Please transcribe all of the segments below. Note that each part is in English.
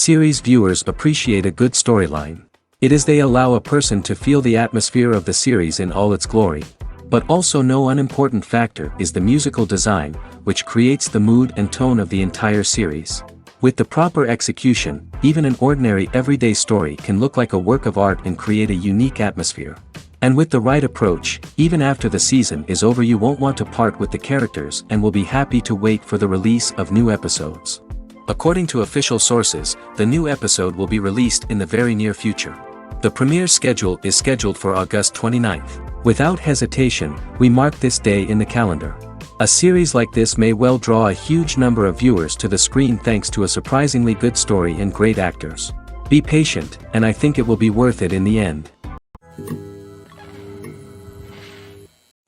Series viewers appreciate a good storyline. It is they allow a person to feel the atmosphere of the series in all its glory. But also no unimportant factor is the musical design, which creates the mood and tone of the entire series. With the proper execution, even an ordinary everyday story can look like a work of art and create a unique atmosphere. And with the right approach, even after the season is over you won't want to part with the characters and will be happy to wait for the release of new episodes. According to official sources, the new episode will be released in the very near future. The premiere schedule is scheduled for August 29th. Without hesitation, we mark this day in the calendar. A series like this may well draw a huge number of viewers to the screen thanks to a surprisingly good story and great actors. Be patient, and I think it will be worth it in the end.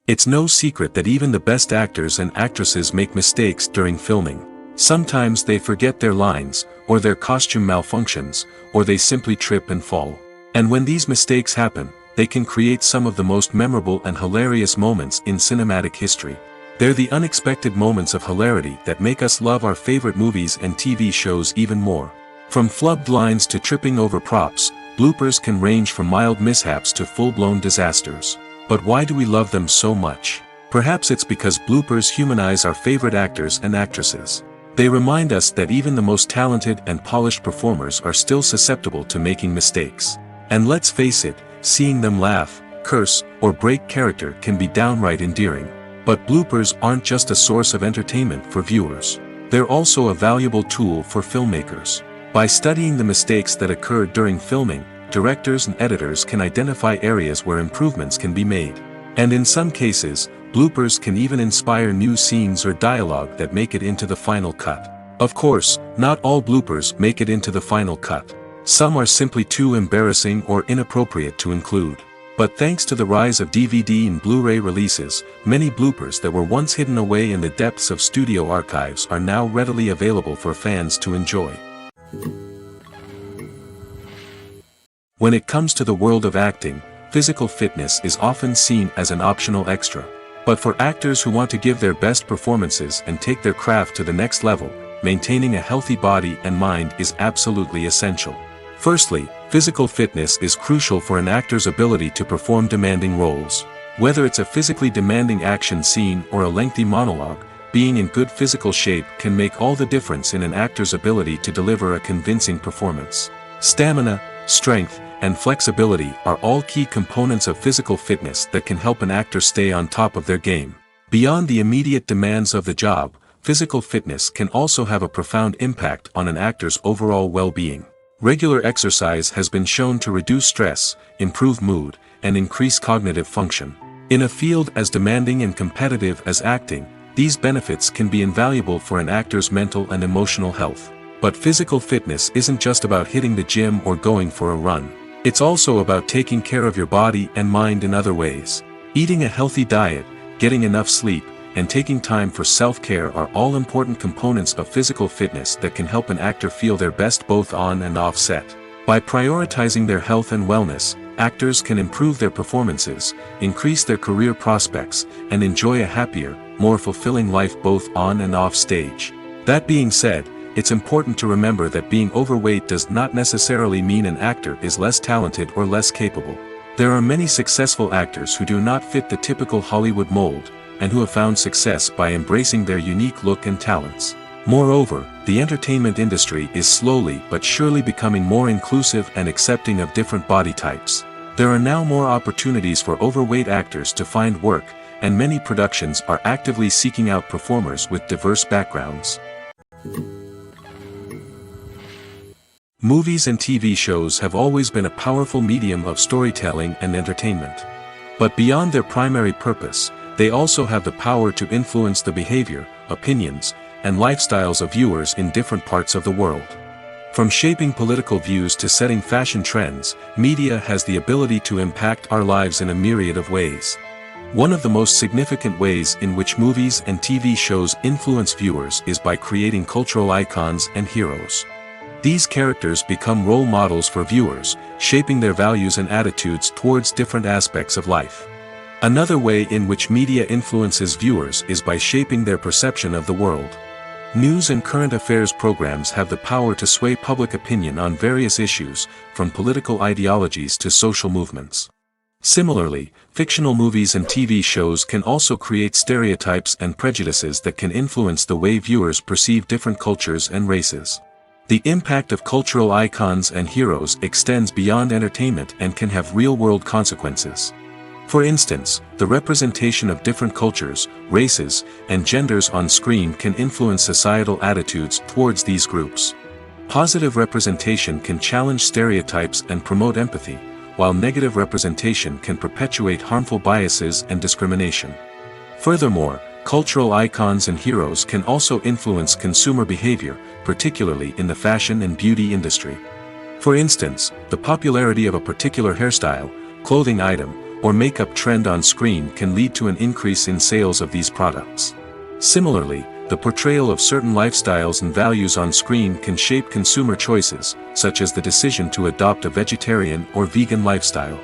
It's no secret that even the best actors and actresses make mistakes during filming. Sometimes they forget their lines, or their costume malfunctions, or they simply trip and fall. And when these mistakes happen, they can create some of the most memorable and hilarious moments in cinematic history. They're the unexpected moments of hilarity that make us love our favorite movies and TV shows even more. From flubbed lines to tripping over props, bloopers can range from mild mishaps to full-blown disasters. But why do we love them so much? Perhaps it's because bloopers humanize our favorite actors and actresses. They remind us that even the most talented and polished performers are still susceptible to making mistakes. And let's face it, seeing them laugh, curse, or break character can be downright endearing. But bloopers aren't just a source of entertainment for viewers. They're also a valuable tool for filmmakers. By studying the mistakes that occurred during filming, directors and editors can identify areas where improvements can be made. And in some cases, bloopers can even inspire new scenes or dialogue that make it into the final cut. Of course, not all bloopers make it into the final cut. Some are simply too embarrassing or inappropriate to include. But thanks to the rise of DVD and Blu-ray releases, many bloopers that were once hidden away in the depths of studio archives are now readily available for fans to enjoy. When it comes to the world of acting, physical fitness is often seen as an optional extra. But for actors who want to give their best performances and take their craft to the next level, maintaining a healthy body and mind is absolutely essential. Firstly, physical fitness is crucial for an actor's ability to perform demanding roles. Whether it's a physically demanding action scene or a lengthy monologue, being in good physical shape can make all the difference in an actor's ability to deliver a convincing performance. Stamina, strength, and flexibility are all key components of physical fitness that can help an actor stay on top of their game. Beyond the immediate demands of the job, physical fitness can also have a profound impact on an actor's overall well-being. Regular exercise has been shown to reduce stress, improve mood, and increase cognitive function. In a field as demanding and competitive as acting, these benefits can be invaluable for an actor's mental and emotional health. But physical fitness isn't just about hitting the gym or going for a run. It's also about taking care of your body and mind in other ways. Eating a healthy diet, getting enough sleep, and taking time for self-care are all important components of physical fitness that can help an actor feel their best both on and off set. By prioritizing their health and wellness, actors can improve their performances, increase their career prospects, and enjoy a happier, more fulfilling life both on and off stage. That being said, it's important to remember that being overweight does not necessarily mean an actor is less talented or less capable. There are many successful actors who do not fit the typical Hollywood mold, and who have found success by embracing their unique look and talents. Moreover, the entertainment industry is slowly but surely becoming more inclusive and accepting of different body types. There are now more opportunities for overweight actors to find work, and many productions are actively seeking out performers with diverse backgrounds. Movies and TV shows have always been a powerful medium of storytelling and entertainment. But beyond their primary purpose, they also have the power to influence the behavior, opinions, and lifestyles of viewers in different parts of the world. From shaping political views to setting fashion trends, media has the ability to impact our lives in a myriad of ways. One of the most significant ways in which movies and TV shows influence viewers is by creating cultural icons and heroes. These characters become role models for viewers, shaping their values and attitudes towards different aspects of life. Another way in which media influences viewers is by shaping their perception of the world. News and current affairs programs have the power to sway public opinion on various issues, from political ideologies to social movements. Similarly, fictional movies and TV shows can also create stereotypes and prejudices that can influence the way viewers perceive different cultures and races. The impact of cultural icons and heroes extends beyond entertainment and can have real-world consequences. For instance, the representation of different cultures, races, and genders on screen can influence societal attitudes towards these groups. Positive representation can challenge stereotypes and promote empathy, while negative representation can perpetuate harmful biases and discrimination. Furthermore, cultural icons and heroes can also influence consumer behavior, particularly in the fashion and beauty industry. For instance, the popularity of a particular hairstyle, clothing item, or makeup trend on screen can lead to an increase in sales of these products. Similarly, the portrayal of certain lifestyles and values on screen can shape consumer choices, such as the decision to adopt a vegetarian or vegan lifestyle.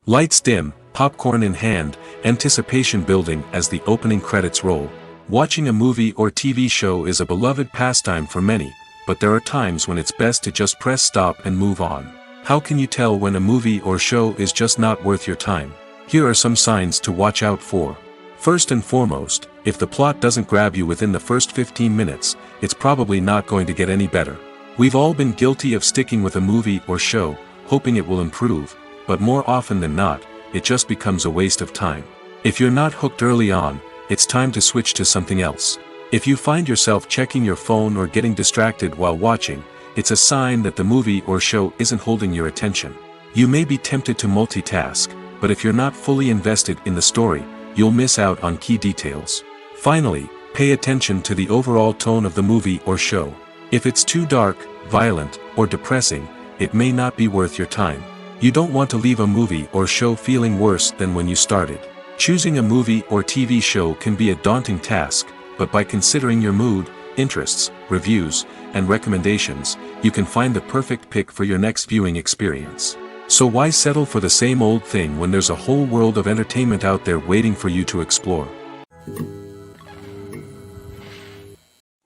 Lights dim, popcorn in hand, anticipation building as the opening credits roll. Watching a movie or TV show is a beloved pastime for many, but there are times when it's best to just press stop and move on. How can you tell when a movie or show is just not worth your time? Here are some signs to watch out for. First and foremost, if the plot doesn't grab you within the first 15 minutes, it's probably not going to get any better. We've all been guilty of sticking with a movie or show, hoping it will improve, but more often than not, it just becomes a waste of time. If you're not hooked early on, it's time to switch to something else. If you find yourself checking your phone or getting distracted while watching, it's a sign that the movie or show isn't holding your attention. You may be tempted to multitask, but if you're not fully invested in the story, you'll miss out on key details. Finally, pay attention to the overall tone of the movie or show. If it's too dark, violent, or depressing, it may not be worth your time. You don't want to leave a movie or show feeling worse than when you started. Choosing a movie or TV show can be a daunting task, but by considering your mood, interests, reviews, and recommendations, you can find the perfect pick for your next viewing experience. So why settle for the same old thing when there's a whole world of entertainment out there waiting for you to explore?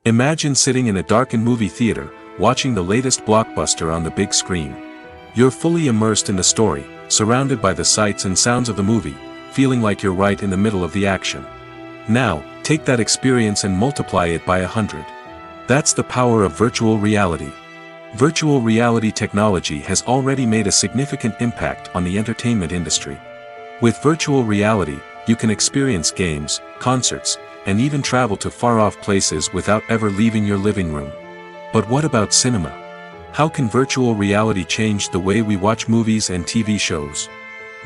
Imagine sitting in a darkened movie theater, watching the latest blockbuster on the big screen. You're fully immersed in the story, surrounded by the sights and sounds of the movie, feeling like you're right in the middle of the action. Now, take that experience and multiply it by 100. That's the power of virtual reality. Virtual reality technology has already made a significant impact on the entertainment industry. With virtual reality, you can experience games, concerts, and even travel to far-off places without ever leaving your living room. But what about cinema? How can virtual reality change the way we watch movies and TV shows?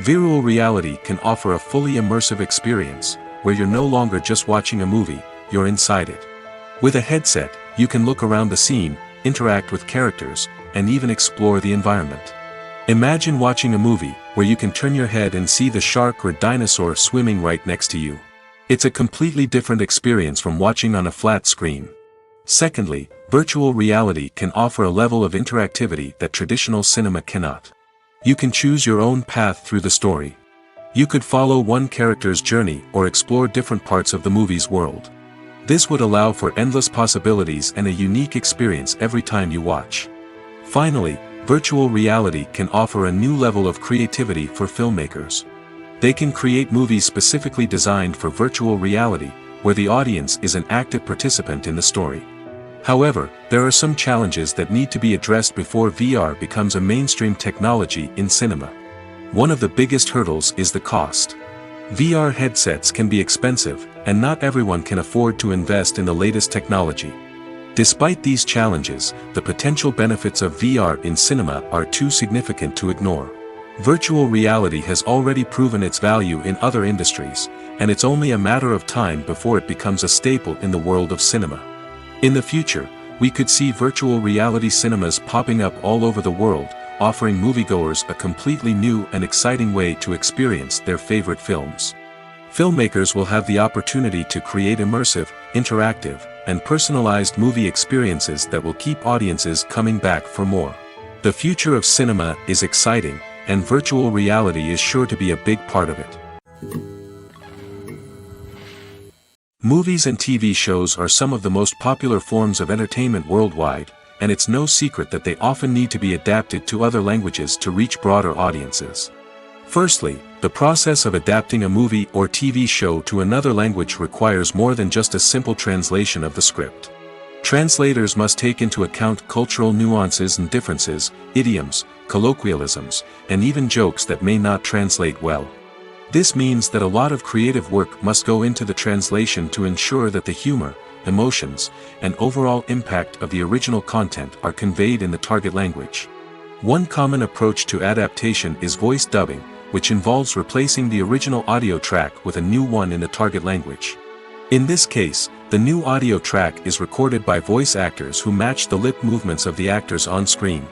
Virtual reality can offer a fully immersive experience, where you're no longer just watching a movie, you're inside it. With a headset, you can look around the scene, interact with characters, and even explore the environment. Imagine watching a movie where you can turn your head and see the shark or dinosaur swimming right next to you. It's a completely different experience from watching on a flat screen. Secondly, virtual reality can offer a level of interactivity that traditional cinema cannot. You can choose your own path through the story. You could follow one character's journey or explore different parts of the movie's world. This would allow for endless possibilities and a unique experience every time you watch. Finally, virtual reality can offer a new level of creativity for filmmakers. They can create movies specifically designed for virtual reality, where the audience is an active participant in the story. However, there are some challenges that need to be addressed before VR becomes a mainstream technology in cinema. One of the biggest hurdles is the cost. VR headsets can be expensive, and not everyone can afford to invest in the latest technology. Despite these challenges, the potential benefits of VR in cinema are too significant to ignore. Virtual reality has already proven its value in other industries, and it's only a matter of time before it becomes a staple in the world of cinema. In the future, we could see virtual reality cinemas popping up all over the world, offering moviegoers a completely new and exciting way to experience their favorite films. Filmmakers will have the opportunity to create immersive, interactive, and personalized movie experiences that will keep audiences coming back for more. The future of cinema is exciting, and virtual reality is sure to be a big part of it. Movies and TV shows are some of the most popular forms of entertainment worldwide, and it's no secret that they often need to be adapted to other languages to reach broader audiences. Firstly, the process of adapting a movie or TV show to another language requires more than just a simple translation of the script. Translators must take into account cultural nuances and differences, idioms, colloquialisms, and even jokes that may not translate well. This means that a lot of creative work must go into the translation to ensure that the humor, emotions, and overall impact of the original content are conveyed in the target language. One common approach to adaptation is voice dubbing, which involves replacing the original audio track with a new one in the target language. In this case, the new audio track is recorded by voice actors who match the lip movements of the actors on screen.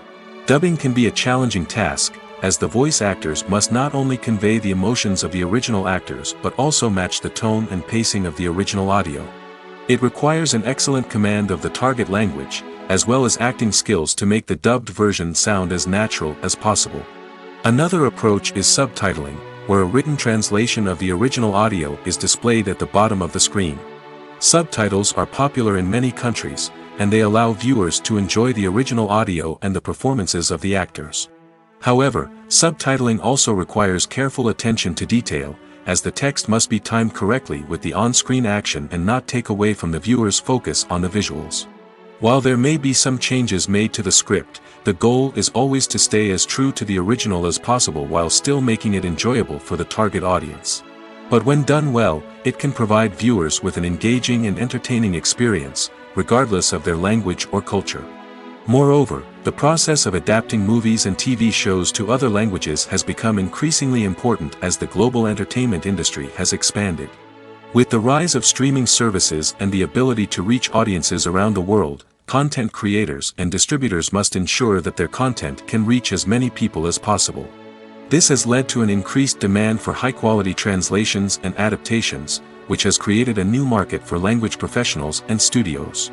Dubbing can be a challenging task, as the voice actors must not only convey the emotions of the original actors but also match the tone and pacing of the original audio. It requires an excellent command of the target language, as well as acting skills to make the dubbed version sound as natural as possible. Another approach is subtitling, where a written translation of the original audio is displayed at the bottom of the screen. Subtitles are popular in many countries, and they allow viewers to enjoy the original audio and the performances of the actors. However, subtitling also requires careful attention to detail, as the text must be timed correctly with the on-screen action and not take away from the viewer's focus on the visuals. While there may be some changes made to the script, the goal is always to stay as true to the original as possible while still making it enjoyable for the target audience. But when done well, it can provide viewers with an engaging and entertaining experience, regardless of their language or culture. Moreover, the process of adapting movies and TV shows to other languages has become increasingly important as the global entertainment industry has expanded. With the rise of streaming services and the ability to reach audiences around the world, content creators and distributors must ensure that their content can reach as many people as possible. This has led to an increased demand for high-quality translations and adaptations, which has created a new market for language professionals and studios.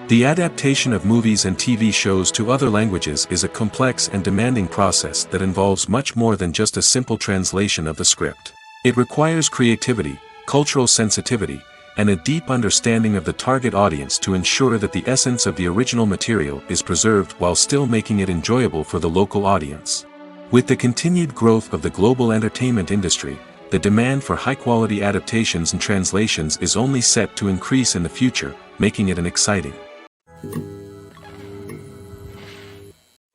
The adaptation of movies and TV shows to other languages is a complex and demanding process that involves much more than just a simple translation of the script. It requires creativity, cultural sensitivity, and a deep understanding of the target audience to ensure that the essence of the original material is preserved while still making it enjoyable for the local audience. With the continued growth of the global entertainment industry, the demand for high-quality adaptations and translations is only set to increase in the future, making it an exciting.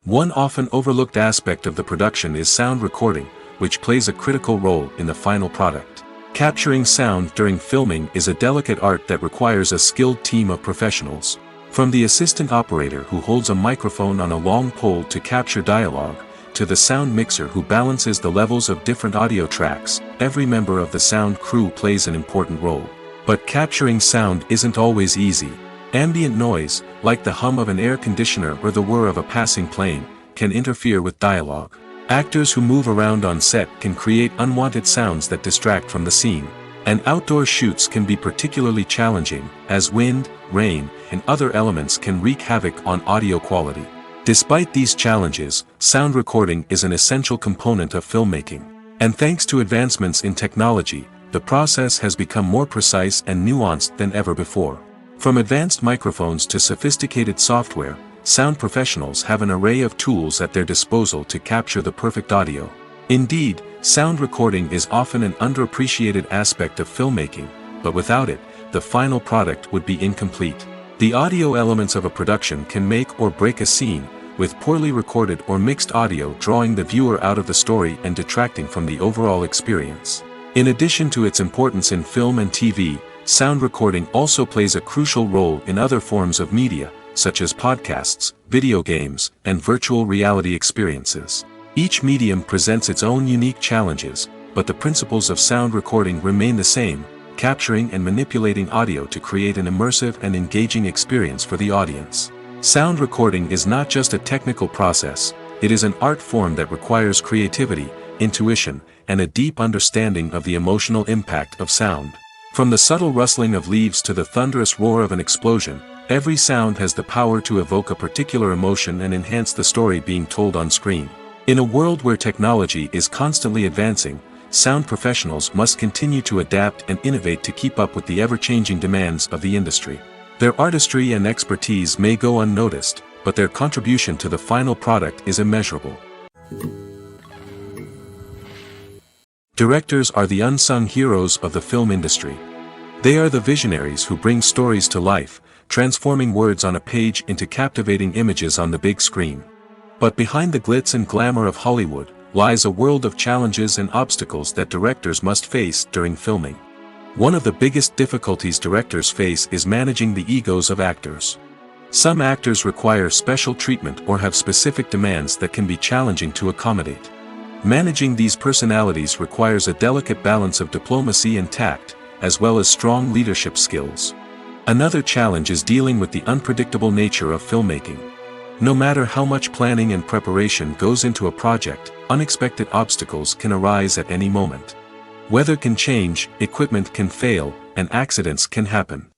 One often overlooked aspect of the production is sound recording, which plays a critical role in the final product. Capturing sound during filming is a delicate art that requires a skilled team of professionals. From the assistant operator who holds a microphone on a long pole to capture dialogue, to the sound mixer who balances the levels of different audio tracks, every member of the sound crew plays an important role. But capturing sound isn't always easy. Ambient noise, like the hum of an air conditioner or the whir of a passing plane, can interfere with dialogue. Actors who move around on set can create unwanted sounds that distract from the scene. And outdoor shoots can be particularly challenging, as wind, rain, and other elements can wreak havoc on audio quality. Despite these challenges, sound recording is an essential component of filmmaking. And thanks to advancements in technology, the process has become more precise and nuanced than ever before. From advanced microphones to sophisticated software, sound professionals have an array of tools at their disposal to capture the perfect audio. Indeed, sound recording is often an underappreciated aspect of filmmaking, but without it, the final product would be incomplete. The audio elements of a production can make or break a scene, with poorly recorded or mixed audio drawing the viewer out of the story and detracting from the overall experience. In addition to its importance in film and TV, sound recording also plays a crucial role in other forms of media, such as podcasts, video games, and virtual reality experiences. Each medium presents its own unique challenges, but the principles of sound recording remain the same, capturing and manipulating audio to create an immersive and engaging experience for the audience. Sound recording is not just a technical process, it is an art form that requires creativity, intuition, and a deep understanding of the emotional impact of sound. From the subtle rustling of leaves to the thunderous roar of an explosion, every sound has the power to evoke a particular emotion and enhance the story being told on screen. In a world where technology is constantly advancing, sound professionals must continue to adapt and innovate to keep up with the ever-changing demands of the industry. Their artistry and expertise may go unnoticed, but their contribution to the final product is immeasurable. Directors are the unsung heroes of the film industry. They are the visionaries who bring stories to life, transforming words on a page into captivating images on the big screen. But behind the glitz and glamour of Hollywood lies a world of challenges and obstacles that directors must face during filming. One of the biggest difficulties directors face is managing the egos of actors. Some actors require special treatment or have specific demands that can be challenging to accommodate. Managing these personalities requires a delicate balance of diplomacy and tact, as well as strong leadership skills. Another challenge is dealing with the unpredictable nature of filmmaking. No matter how much planning and preparation goes into a project, unexpected obstacles can arise at any moment. Weather can change, equipment can fail, and accidents can happen.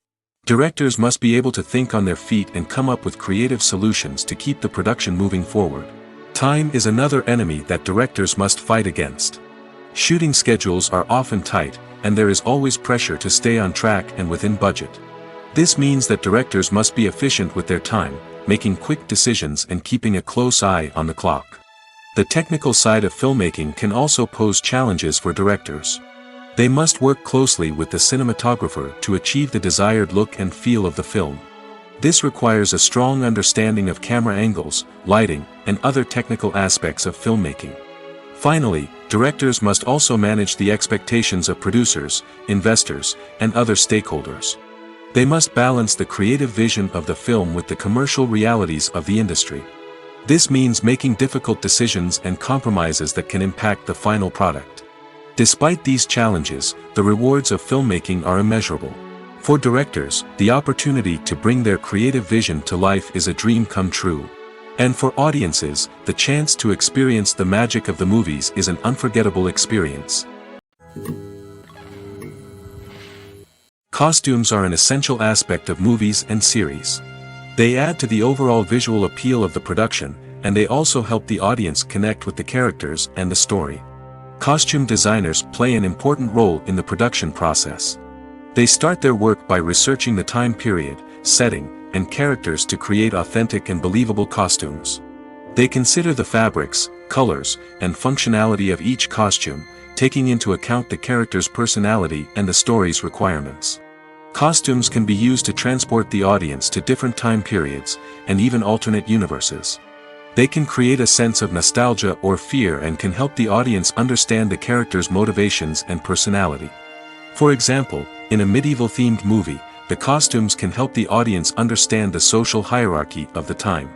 Directors must be able to think on their feet and come up with creative solutions to keep the production moving forward. Time is another enemy that directors must fight against. Shooting schedules are often tight, and there is always pressure to stay on track and within budget. This means that directors must be efficient with their time, making quick decisions and keeping a close eye on the clock. The technical side of filmmaking can also pose challenges for directors. They must work closely with the cinematographer to achieve the desired look and feel of the film. This requires a strong understanding of camera angles, lighting, and other technical aspects of filmmaking. Finally, directors must also manage the expectations of producers, investors, and other stakeholders. They must balance the creative vision of the film with the commercial realities of the industry. This means making difficult decisions and compromises that can impact the final product. Despite these challenges, the rewards of filmmaking are immeasurable. For directors, the opportunity to bring their creative vision to life is a dream come true. And for audiences, the chance to experience the magic of the movies is an unforgettable experience. Costumes are an essential aspect of movies and series. They add to the overall visual appeal of the production, and they also help the audience connect with the characters and the story. Costume designers play an important role in the production process. They start their work by researching the time period, setting, and characters to create authentic and believable costumes. They consider the fabrics, colors, and functionality of each costume, taking into account the character's personality and the story's requirements. Costumes can be used to transport the audience to different time periods, and even alternate universes. They can create a sense of nostalgia or fear and can help the audience understand the character's motivations and personality. For example, in a medieval-themed movie, the costumes can help the audience understand the social hierarchy of the time.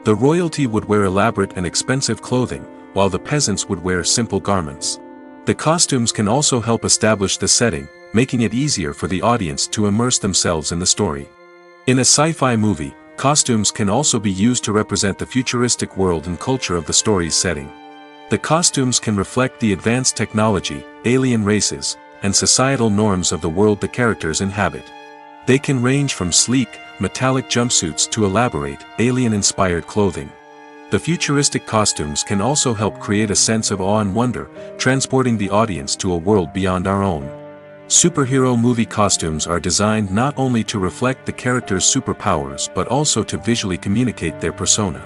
The royalty would wear elaborate and expensive clothing, while the peasants would wear simple garments. The costumes can also help establish the setting, making it easier for the audience to immerse themselves in the story. In a sci-fi movie, costumes can also be used to represent the futuristic world and culture of the story's setting. The costumes can reflect the advanced technology, alien races, and societal norms of the world the characters inhabit. They can range from sleek, metallic jumpsuits to elaborate, alien-inspired clothing. The futuristic costumes can also help create a sense of awe and wonder, transporting the audience to a world beyond our own. Superhero movie costumes are designed not only to reflect the character's superpowers but also to visually communicate their persona.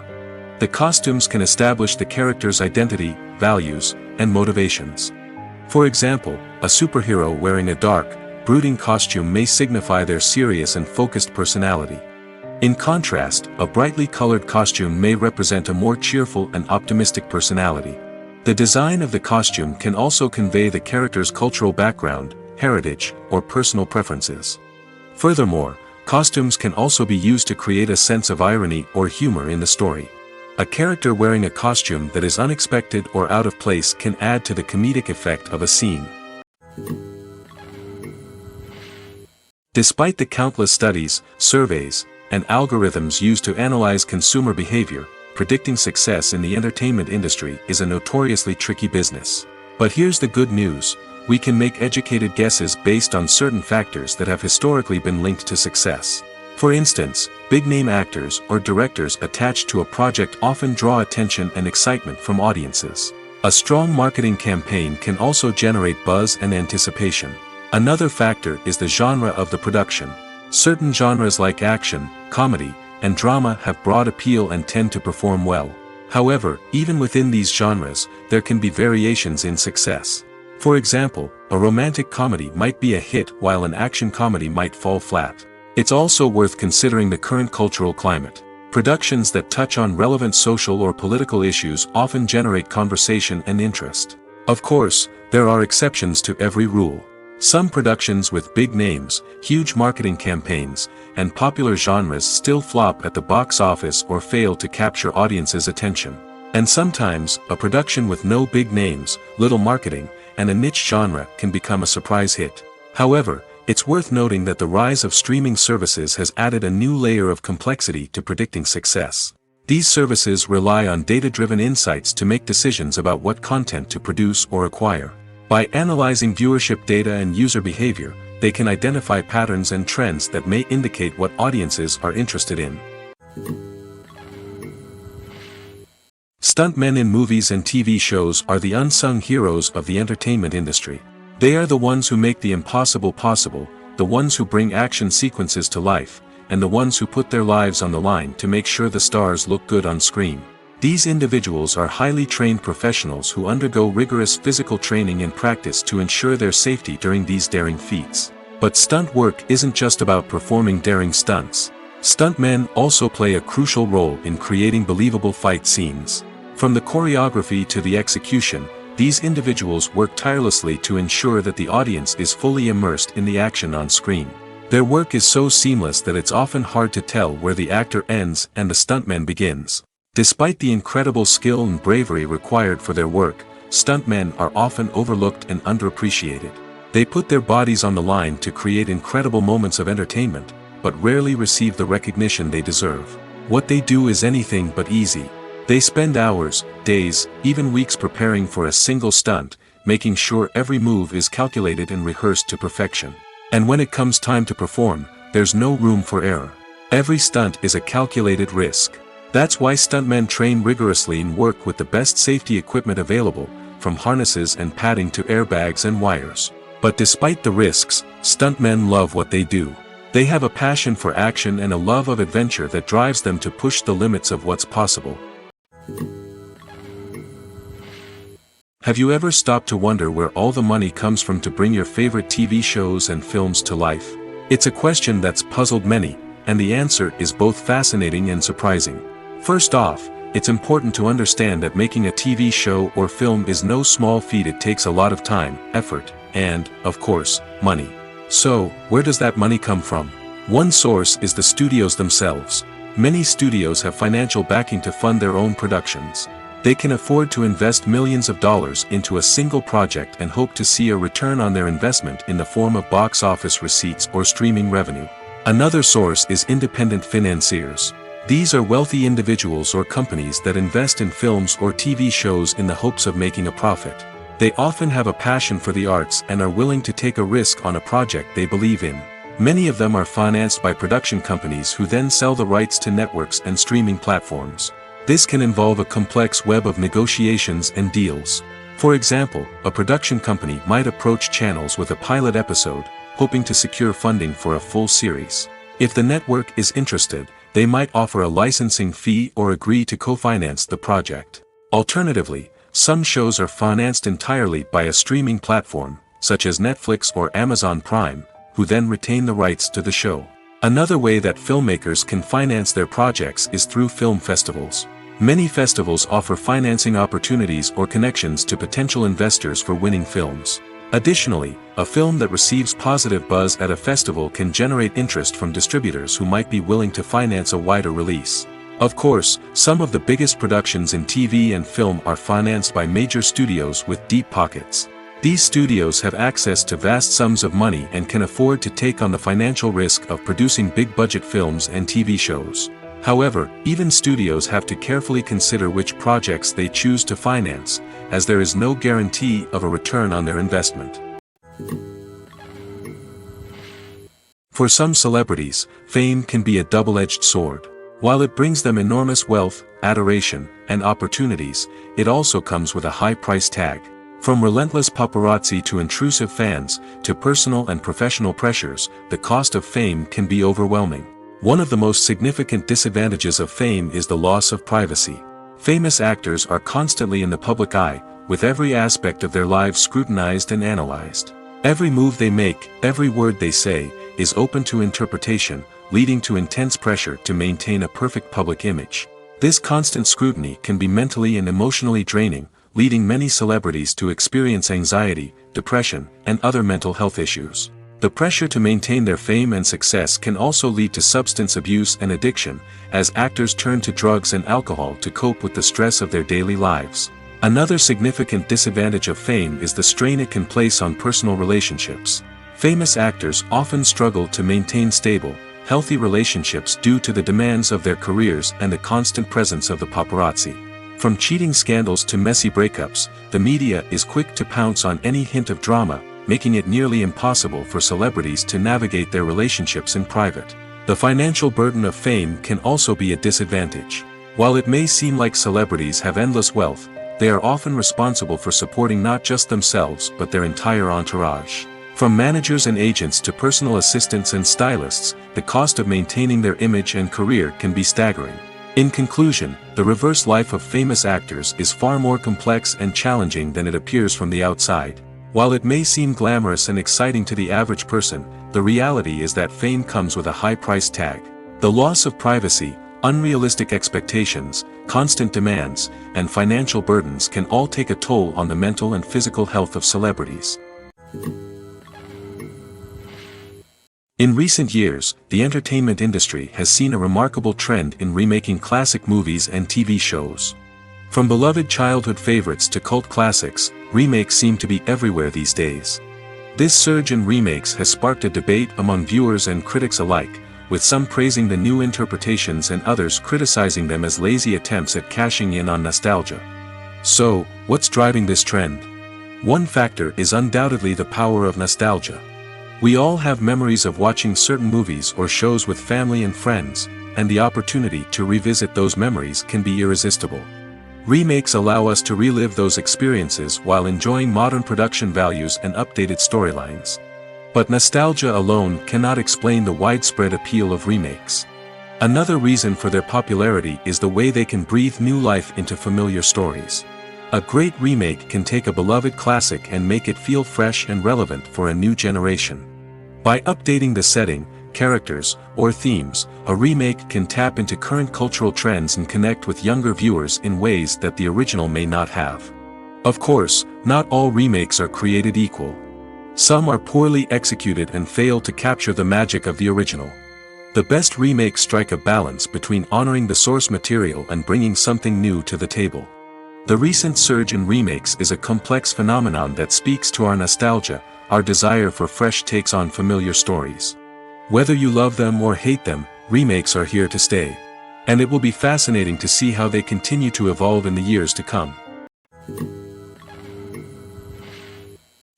The costumes can establish the character's identity, values, and motivations. For example, a superhero wearing a dark, brooding costume may signify their serious and focused personality. In contrast, a brightly colored costume may represent a more cheerful and optimistic personality. The design of the costume can also convey the character's cultural background, heritage, or personal preferences. Furthermore, costumes can also be used to create a sense of irony or humor in the story. A character wearing a costume that is unexpected or out of place can add to the comedic effect of a scene. Despite the countless studies, surveys, and algorithms used to analyze consumer behavior, predicting success in the entertainment industry is a notoriously tricky business. But here's the good news: we can make educated guesses based on certain factors that have historically been linked to success. For instance, big-name actors or directors attached to a project often draw attention and excitement from audiences. A strong marketing campaign can also generate buzz and anticipation. Another factor is the genre of the production. Certain genres like action, comedy, and drama have broad appeal and tend to perform well. However, even within these genres, there can be variations in success. For example, a romantic comedy might be a hit while an action comedy might fall flat. It's also worth considering the current cultural climate. Productions that touch on relevant social or political issues often generate conversation and interest. Of course, there are exceptions to every rule. Some productions with big names, huge marketing campaigns, and popular genres still flop at the box office or fail to capture audiences' attention. And sometimes, a production with no big names, little marketing, and a niche genre can become a surprise hit. However, it's worth noting that the rise of streaming services has added a new layer of complexity to predicting success. These services rely on data-driven insights to make decisions about what content to produce or acquire. By analyzing viewership data and user behavior, they can identify patterns and trends that may indicate what audiences are interested in. Stuntmen in movies and TV shows are the unsung heroes of the entertainment industry. They are the ones who make the impossible possible, the ones who bring action sequences to life, and the ones who put their lives on the line to make sure the stars look good on screen. These individuals are highly trained professionals who undergo rigorous physical training and practice to ensure their safety during these daring feats. But stunt work isn't just about performing daring stunts. Stuntmen also play a crucial role in creating believable fight scenes. From the choreography to the execution, these individuals work tirelessly to ensure that the audience is fully immersed in the action on screen. Their work is so seamless that it's often hard to tell where the actor ends and the stuntman begins. Despite the incredible skill and bravery required for their work, stuntmen are often overlooked and underappreciated. They put their bodies on the line to create incredible moments of entertainment, but rarely receive the recognition they deserve. What they do is anything but easy. They spend hours, days, even weeks preparing for a single stunt, making sure every move is calculated and rehearsed to perfection. And when it comes time to perform, there's no room for error. Every stunt is a calculated risk. That's why stuntmen train rigorously and work with the best safety equipment available, from harnesses and padding to airbags and wires. But despite the risks, stuntmen love what they do. They have a passion for action and a love of adventure that drives them to push the limits of what's possible. Have you ever stopped to wonder where all the money comes from to bring your favorite TV shows and films to life? It's a question that's puzzled many, and the answer is both fascinating and surprising. First off, it's important to understand that making a TV show or film is no small feat. It takes a lot of time, effort, and, of course, money. So, where does that money come from? One source is the studios themselves. Many studios have financial backing to fund their own productions. They can afford to invest millions of dollars into a single project and hope to see a return on their investment in the form of box office receipts or streaming revenue. Another source is independent financiers. These are wealthy individuals or companies that invest in films or TV shows in the hopes of making a profit. They often have a passion for the arts and are willing to take a risk on a project they believe in. Many of them are financed by production companies who then sell the rights to networks and streaming platforms. This can involve a complex web of negotiations and deals. For example, a production company might approach channels with a pilot episode, hoping to secure funding for a full series. If the network is interested, they might offer a licensing fee or agree to co-finance the project. Alternatively, some shows are financed entirely by a streaming platform, such as Netflix or Amazon Prime, who then retain the rights to the show. Another way that filmmakers can finance their projects is through film festivals. Many festivals offer financing opportunities or connections to potential investors for winning films. Additionally, a film that receives positive buzz at a festival can generate interest from distributors who might be willing to finance a wider release. Of course, some of the biggest productions in TV and film are financed by major studios with deep pockets. These studios have access to vast sums of money and can afford to take on the financial risk of producing big-budget films and TV shows. However, even studios have to carefully consider which projects they choose to finance, as there is no guarantee of a return on their investment. For some celebrities, fame can be a double-edged sword. While it brings them enormous wealth, adoration, and opportunities, it also comes with a high price tag. From relentless paparazzi to intrusive fans, to personal and professional pressures, the cost of fame can be overwhelming. One of the most significant disadvantages of fame is the loss of privacy. Famous actors are constantly in the public eye, with every aspect of their lives scrutinized and analyzed. Every move they make, every word they say, is open to interpretation, leading to intense pressure to maintain a perfect public image. This constant scrutiny can be mentally and emotionally draining, leading many celebrities to experience anxiety, depression, and other mental health issues. The pressure to maintain their fame and success can also lead to substance abuse and addiction, as actors turn to drugs and alcohol to cope with the stress of their daily lives. Another significant disadvantage of fame is the strain it can place on personal relationships. Famous actors often struggle to maintain stable, healthy relationships due to the demands of their careers and the constant presence of the paparazzi. From cheating scandals to messy breakups, the media is quick to pounce on any hint of drama, making it nearly impossible for celebrities to navigate their relationships in private. The financial burden of fame can also be a disadvantage. While it may seem like celebrities have endless wealth, they are often responsible for supporting not just themselves but their entire entourage. From managers and agents to personal assistants and stylists, the cost of maintaining their image and career can be staggering. In conclusion, the reverse life of famous actors is far more complex and challenging than it appears from the outside. While it may seem glamorous and exciting to the average person, the reality is that fame comes with a high price tag. The loss of privacy, unrealistic expectations, constant demands, and financial burdens can all take a toll on the mental and physical health of celebrities. In recent years, the entertainment industry has seen a remarkable trend in remaking classic movies and TV shows. From beloved childhood favorites to cult classics, remakes seem to be everywhere these days. This surge in remakes has sparked a debate among viewers and critics alike, with some praising the new interpretations and others criticizing them as lazy attempts at cashing in on nostalgia. So, what's driving this trend? One factor is undoubtedly the power of nostalgia. We all have memories of watching certain movies or shows with family and friends, and the opportunity to revisit those memories can be irresistible. Remakes allow us to relive those experiences while enjoying modern production values and updated storylines. But nostalgia alone cannot explain the widespread appeal of remakes. Another reason for their popularity is the way they can breathe new life into familiar stories. A great remake can take a beloved classic and make it feel fresh and relevant for a new generation. By updating the setting, characters, or themes, a remake can tap into current cultural trends and connect with younger viewers in ways that the original may not have. Of course, not all remakes are created equal. Some are poorly executed and fail to capture the magic of the original. The best remakes strike a balance between honoring the source material and bringing something new to the table. The recent surge in remakes is a complex phenomenon that speaks to our nostalgia, our desire for fresh takes on familiar stories. Whether you love them or hate them, remakes are here to stay. And it will be fascinating to see how they continue to evolve in the years to come.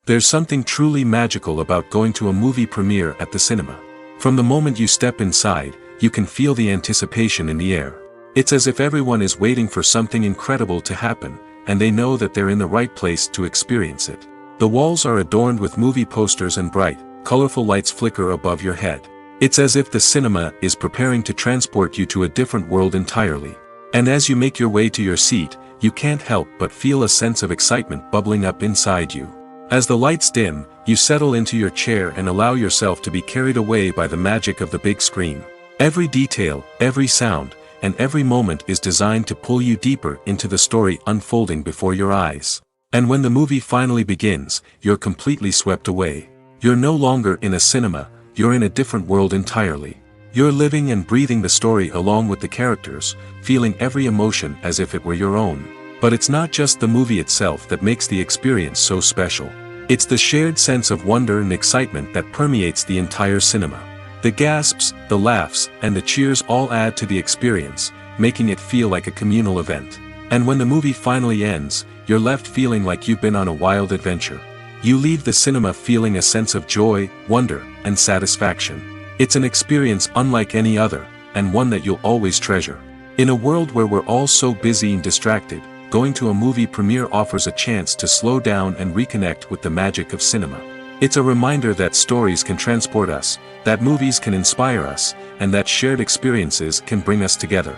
There's something truly magical about going to a movie premiere at the cinema. From the moment you step inside, you can feel the anticipation in the air. It's as if everyone is waiting for something incredible to happen, and they know that they're in the right place to experience it. The walls are adorned with movie posters and bright, colorful lights flicker above your head. It's as if the cinema is preparing to transport you to a different world entirely. And as you make your way to your seat, you can't help but feel a sense of excitement bubbling up inside you. As the lights dim, you settle into your chair and allow yourself to be carried away by the magic of the big screen. Every detail, every sound, and every moment is designed to pull you deeper into the story unfolding before your eyes. And when the movie finally begins, you're completely swept away. You're no longer in a cinema, you're in a different world entirely. You're living and breathing the story along with the characters, feeling every emotion as if it were your own. But it's not just the movie itself that makes the experience so special. It's the shared sense of wonder and excitement that permeates the entire cinema. The gasps, the laughs, and the cheers all add to the experience, making it feel like a communal event. And when the movie finally ends, you're left feeling like you've been on a wild adventure. You leave the cinema feeling a sense of joy, wonder, and satisfaction. It's an experience unlike any other, and one that you'll always treasure. In a world where we're all so busy and distracted, going to a movie premiere offers a chance to slow down and reconnect with the magic of cinema. It's a reminder that stories can transport us, that movies can inspire us, and that shared experiences can bring us together.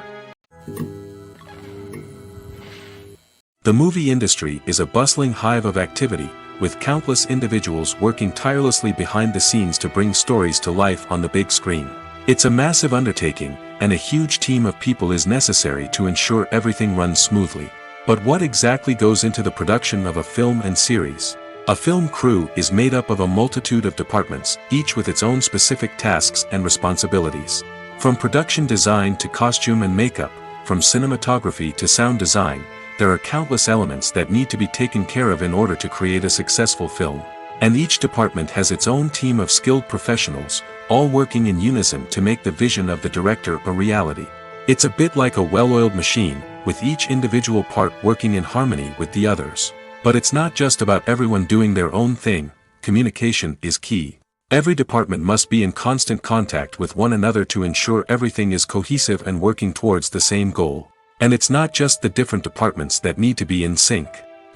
The movie industry is a bustling hive of activity, with countless individuals working tirelessly behind the scenes to bring stories to life on the big screen. It's a massive undertaking, and a huge team of people is necessary to ensure everything runs smoothly. But what exactly goes into the production of a film and series? A film crew is made up of a multitude of departments, each with its own specific tasks and responsibilities. From production design to costume and makeup, from cinematography to sound design, there are countless elements that need to be taken care of in order to create a successful film. And each department has its own team of skilled professionals, all working in unison to make the vision of the director a reality. It's a bit like a well-oiled machine, with each individual part working in harmony with the others. But it's not just about everyone doing their own thing. Communication is key. Every department must be in constant contact with one another to ensure everything is cohesive and working towards the same goal. And it's not just the different departments that need to be in sync.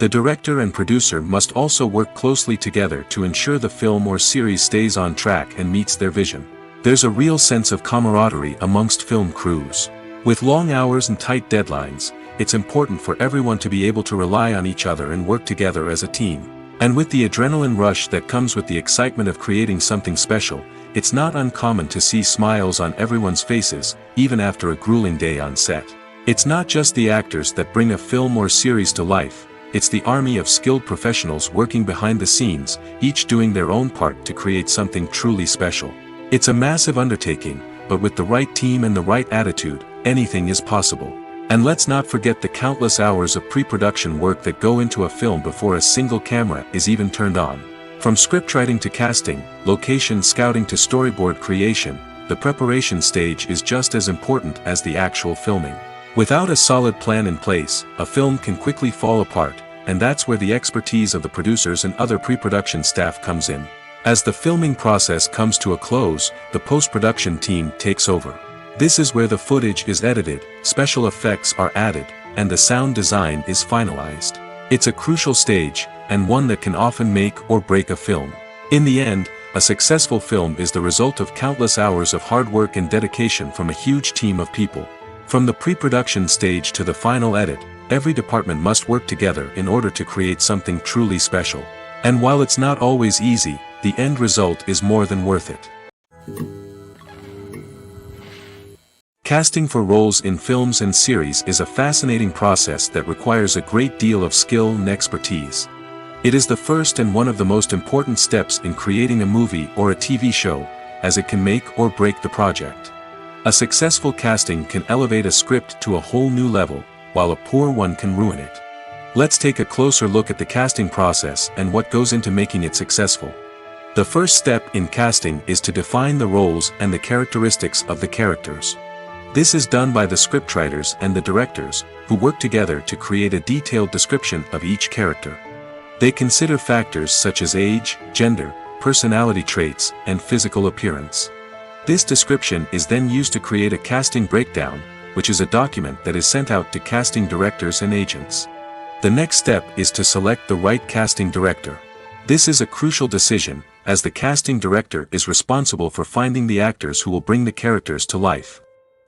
The director and producer must also work closely together to ensure the film or series stays on track and meets their vision. There's a real sense of camaraderie amongst film crews. With long hours and tight deadlines, it's important for everyone to be able to rely on each other and work together as a team. And with the adrenaline rush that comes with the excitement of creating something special, it's not uncommon to see smiles on everyone's faces, even after a grueling day on set. It's not just the actors that bring a film or series to life, it's the army of skilled professionals working behind the scenes, each doing their own part to create something truly special. It's a massive undertaking, but with the right team and the right attitude, anything is possible. And let's not forget the countless hours of pre-production work that go into a film before a single camera is even turned on. From scriptwriting to casting, location scouting to storyboard creation, the preparation stage is just as important as the actual filming. Without a solid plan in place, a film can quickly fall apart, and that's where the expertise of the producers and other pre-production staff comes in. As the filming process comes to a close, the post-production team takes over. This is where the footage is edited, special effects are added, and the sound design is finalized. It's a crucial stage, and one that can often make or break a film. In the end, a successful film is the result of countless hours of hard work and dedication from a huge team of people. From the pre-production stage to the final edit, every department must work together in order to create something truly special. And while it's not always easy, the end result is more than worth it. Casting for roles in films and series is a fascinating process that requires a great deal of skill and expertise. It is the first and one of the most important steps in creating a movie or a TV show, as it can make or break the project. A successful casting can elevate a script to a whole new level, while a poor one can ruin it. Let's take a closer look at the casting process and what goes into making it successful. The first step in casting is to define the roles and the characteristics of the characters. This is done by the scriptwriters and the directors, who work together to create a detailed description of each character. They consider factors such as age, gender, personality traits, and physical appearance. This description is then used to create a casting breakdown, which is a document that is sent out to casting directors and agents. The next step is to select the right casting director. This is a crucial decision, as the casting director is responsible for finding the actors who will bring the characters to life.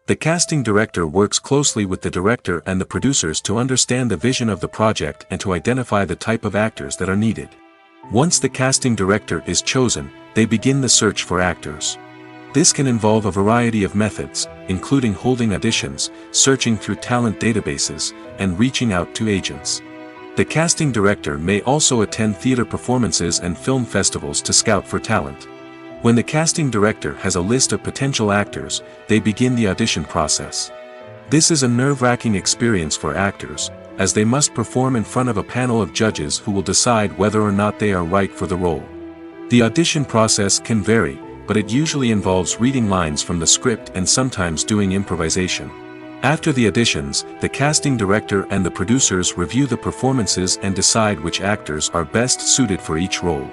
The casting director works closely with the director and the producers to understand the vision of the project and to identify the type of actors that are needed. Once the casting director is chosen, they begin the search for actors. This can involve a variety of methods, including holding auditions, searching through talent databases, and reaching out to agents. The casting director may also attend theater performances and film festivals to scout for talent. When the casting director has a list of potential actors, they begin the audition process. This is a nerve-wracking experience for actors, as they must perform in front of a panel of judges who will decide whether or not they are right for the role. The audition process can vary, but it usually involves reading lines from the script and sometimes doing improvisation. After the auditions, the casting director and the producers review the performances and decide which actors are best suited for each role.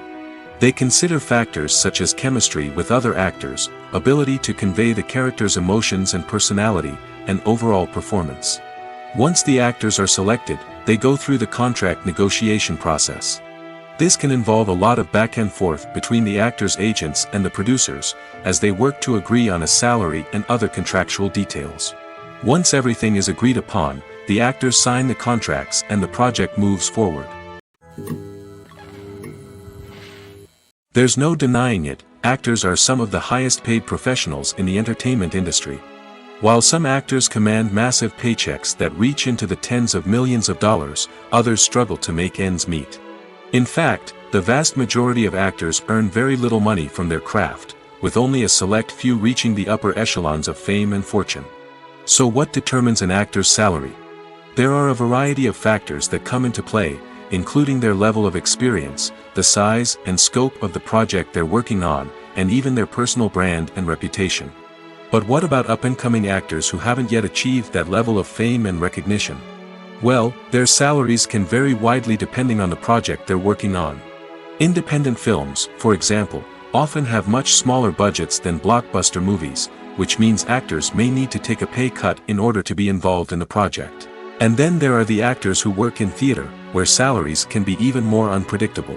They consider factors such as chemistry with other actors, ability to convey the character's emotions and personality, and overall performance. Once the actors are selected, they go through the contract negotiation process. This can involve a lot of back and forth between the actors' agents and the producers, as they work to agree on a salary and other contractual details. Once everything is agreed upon, the actors sign the contracts and the project moves forward. There's no denying it, actors are some of the highest paid professionals in the entertainment industry. While some actors command massive paychecks that reach into the tens of millions of dollars, others struggle to make ends meet. In fact, the vast majority of actors earn very little money from their craft, with only a select few reaching the upper echelons of fame and fortune. So what determines an actor's salary? There are a variety of factors that come into play, including their level of experience, the size and scope of the project they're working on, and even their personal brand and reputation. But what about up-and-coming actors who haven't yet achieved that level of fame and recognition? Well, their salaries can vary widely depending on the project they're working on. Independent films, for example, often have much smaller budgets than blockbuster movies, which means actors may need to take a pay cut in order to be involved in the project. And then there are the actors who work in theater, where salaries can be even more unpredictable.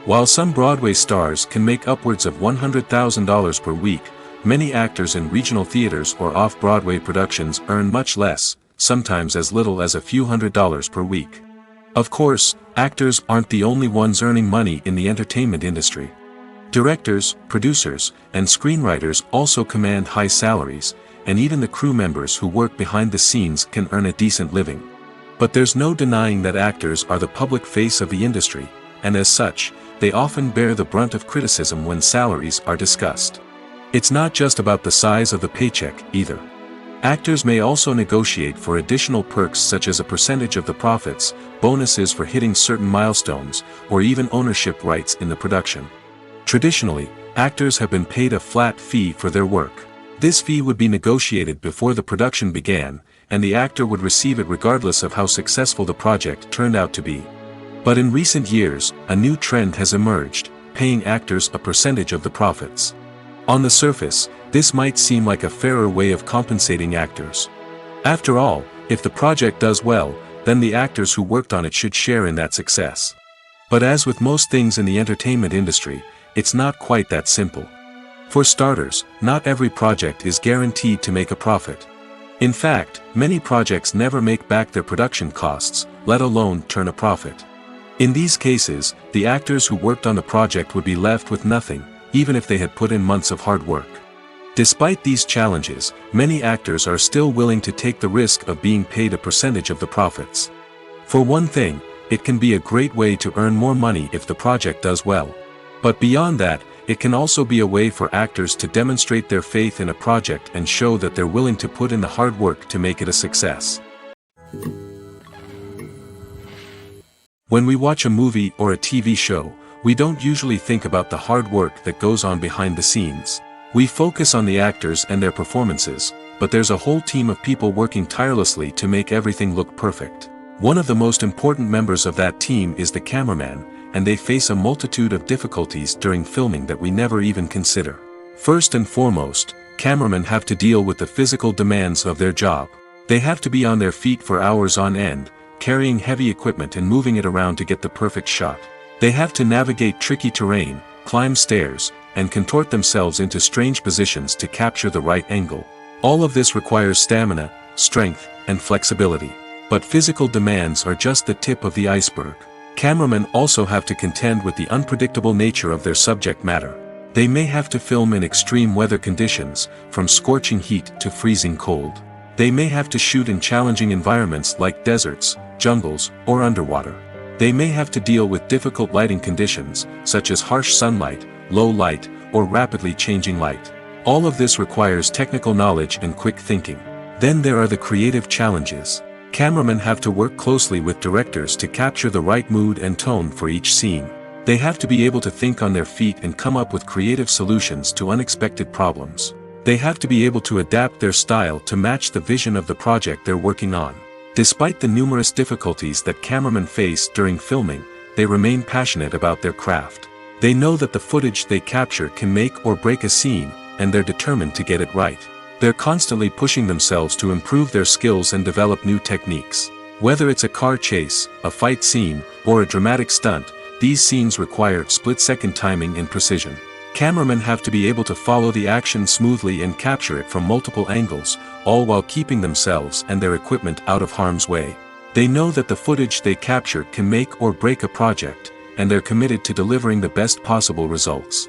While some Broadway stars can make upwards of $100,000 per week, many actors in regional theaters or off-Broadway productions earn much less, sometimes as little as a few $100s per week. Of course, actors aren't the only ones earning money in the entertainment industry. Directors, producers, and screenwriters also command high salaries, and even the crew members who work behind the scenes can earn a decent living. But there's no denying that actors are the public face of the industry, and as such, they often bear the brunt of criticism when salaries are discussed. It's not just about the size of the paycheck, either. Actors may also negotiate for additional perks such as a percentage of the profits, bonuses for hitting certain milestones, or even ownership rights in the production. Traditionally, actors have been paid a flat fee for their work. This fee would be negotiated before the production began, and the actor would receive it regardless of how successful the project turned out to be. But in recent years, a new trend has emerged, paying actors a percentage of the profits. On the surface, this might seem like a fairer way of compensating actors. After all, if the project does well, then the actors who worked on it should share in that success. But as with most things in the entertainment industry, it's not quite that simple. For starters, not every project is guaranteed to make a profit. In fact, many projects never make back their production costs, let alone turn a profit. In these cases, the actors who worked on the project would be left with nothing, even if they had put in months of hard work. Despite these challenges, many actors are still willing to take the risk of being paid a percentage of the profits. For one thing, it can be a great way to earn more money if the project does well. But beyond that, it can also be a way for actors to demonstrate their faith in a project and show that they're willing to put in the hard work to make it a success. When we watch a movie or a TV show, we don't usually think about the hard work that goes on behind the scenes. We focus on the actors and their performances, but there's a whole team of people working tirelessly to make everything look perfect. One of the most important members of that team is the cameraman, and they face a multitude of difficulties during filming that we never even consider. First and foremost, cameramen have to deal with the physical demands of their job. They have to be on their feet for hours on end, carrying heavy equipment and moving it around to get the perfect shot. They have to navigate tricky terrain, climb stairs, and contort themselves into strange positions to capture the right angle. All of this requires stamina, strength, and flexibility. But physical demands are just the tip of the iceberg. Cameramen also have to contend with the unpredictable nature of their subject matter. They may have to film in extreme weather conditions, from scorching heat to freezing cold. They may have to shoot in challenging environments like deserts, jungles, or underwater. They may have to deal with difficult lighting conditions, such as harsh sunlight, low light, or rapidly changing light. All of this requires technical knowledge and quick thinking. Then there are the creative challenges. Cameramen have to work closely with directors to capture the right mood and tone for each scene. They have to be able to think on their feet and come up with creative solutions to unexpected problems. They have to be able to adapt their style to match the vision of the project they're working on. Despite the numerous difficulties that cameramen face during filming, they remain passionate about their craft. They know that the footage they capture can make or break a scene, and they're determined to get it right. They're constantly pushing themselves to improve their skills and develop new techniques. Whether it's a car chase, a fight scene, or a dramatic stunt, these scenes require split-second timing and precision. Cameramen have to be able to follow the action smoothly and capture it from multiple angles, all while keeping themselves and their equipment out of harm's way. They know that the footage they capture can make or break a project, and they're committed to delivering the best possible results.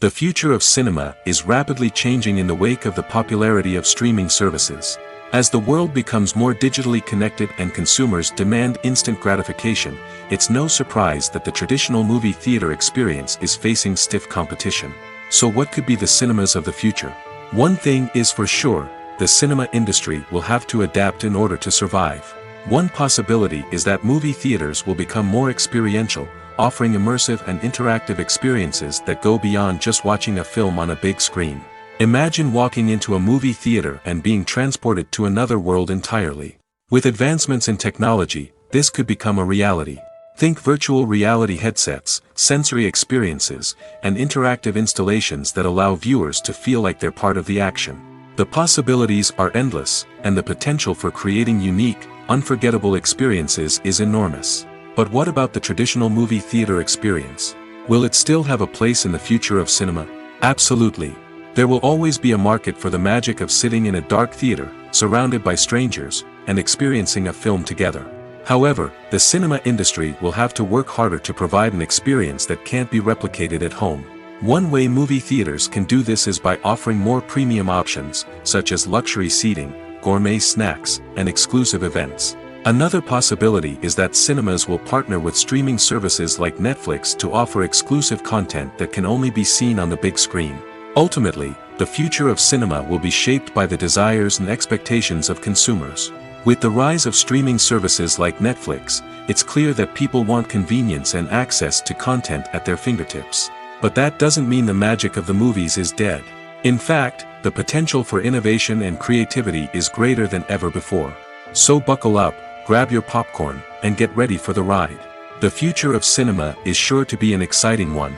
The future of cinema is rapidly changing in the wake of the popularity of streaming services. As the world becomes more digitally connected and consumers demand instant gratification, it's no surprise that the traditional movie theater experience is facing stiff competition. So what could be the cinemas of the future? One thing is for sure, the cinema industry will have to adapt in order to survive. One possibility is that movie theaters will become more experiential, offering immersive and interactive experiences that go beyond just watching a film on a big screen. Imagine walking into a movie theater and being transported to another world entirely. With advancements in technology, this could become a reality. Think virtual reality headsets, sensory experiences, and interactive installations that allow viewers to feel like they're part of the action. The possibilities are endless, and the potential for creating unique, unforgettable experiences is enormous. But what about the traditional movie theater experience? Will it still have a place in the future of cinema? Absolutely. There will always be a market for the magic of sitting in a dark theater, surrounded by strangers, and experiencing a film together. However, the cinema industry will have to work harder to provide an experience that can't be replicated at home. One way movie theaters can do this is by offering more premium options, such as luxury seating, gourmet snacks, and exclusive events. Another possibility is that cinemas will partner with streaming services like Netflix to offer exclusive content that can only be seen on the big screen. Ultimately, the future of cinema will be shaped by the desires and expectations of consumers. With the rise of streaming services like Netflix, it's clear that people want convenience and access to content at their fingertips. But that doesn't mean the magic of the movies is dead. In fact, the potential for innovation and creativity is greater than ever before. So buckle up, grab your popcorn, and get ready for the ride. The future of cinema is sure to be an exciting one.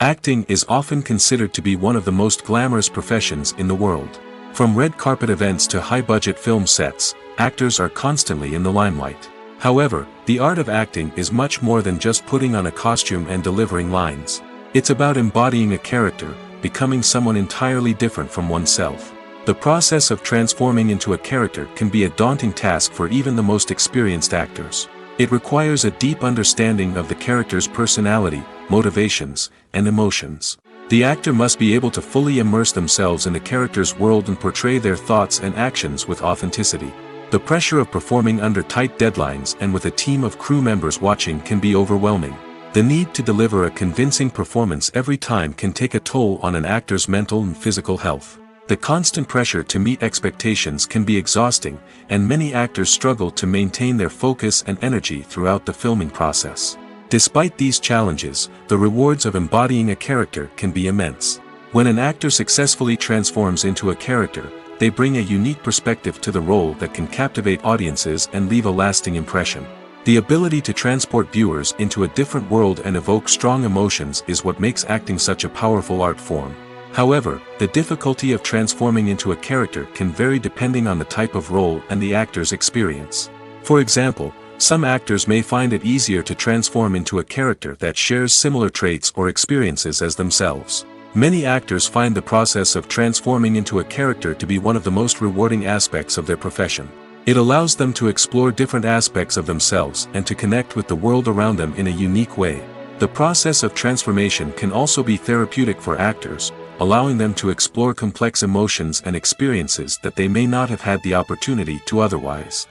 Acting is often considered to be one of the most glamorous professions in the world. From red carpet events to high-budget film sets, actors are constantly in the limelight. However, the art of acting is much more than just putting on a costume and delivering lines. It's about embodying a character, becoming someone entirely different from oneself. The process of transforming into a character can be a daunting task for even the most experienced actors. It requires a deep understanding of the character's personality, motivations, and emotions. The actor must be able to fully immerse themselves in the character's world and portray their thoughts and actions with authenticity. The pressure of performing under tight deadlines and with a team of crew members watching can be overwhelming. The need to deliver a convincing performance every time can take a toll on an actor's mental and physical health. The constant pressure to meet expectations can be exhausting, and many actors struggle to maintain their focus and energy throughout the filming process. Despite these challenges, the rewards of embodying a character can be immense. When an actor successfully transforms into a character, they bring a unique perspective to the role that can captivate audiences and leave a lasting impression. The ability to transport viewers into a different world and evoke strong emotions is what makes acting such a powerful art form. However, the difficulty of transforming into a character can vary depending on the type of role and the actor's experience. For example, some actors may find it easier to transform into a character that shares similar traits or experiences as themselves. Many actors find the process of transforming into a character to be one of the most rewarding aspects of their profession. It allows them to explore different aspects of themselves and to connect with the world around them in a unique way. The process of transformation can also be therapeutic for actors, allowing them to explore complex emotions and experiences that they may not have had the opportunity to otherwise.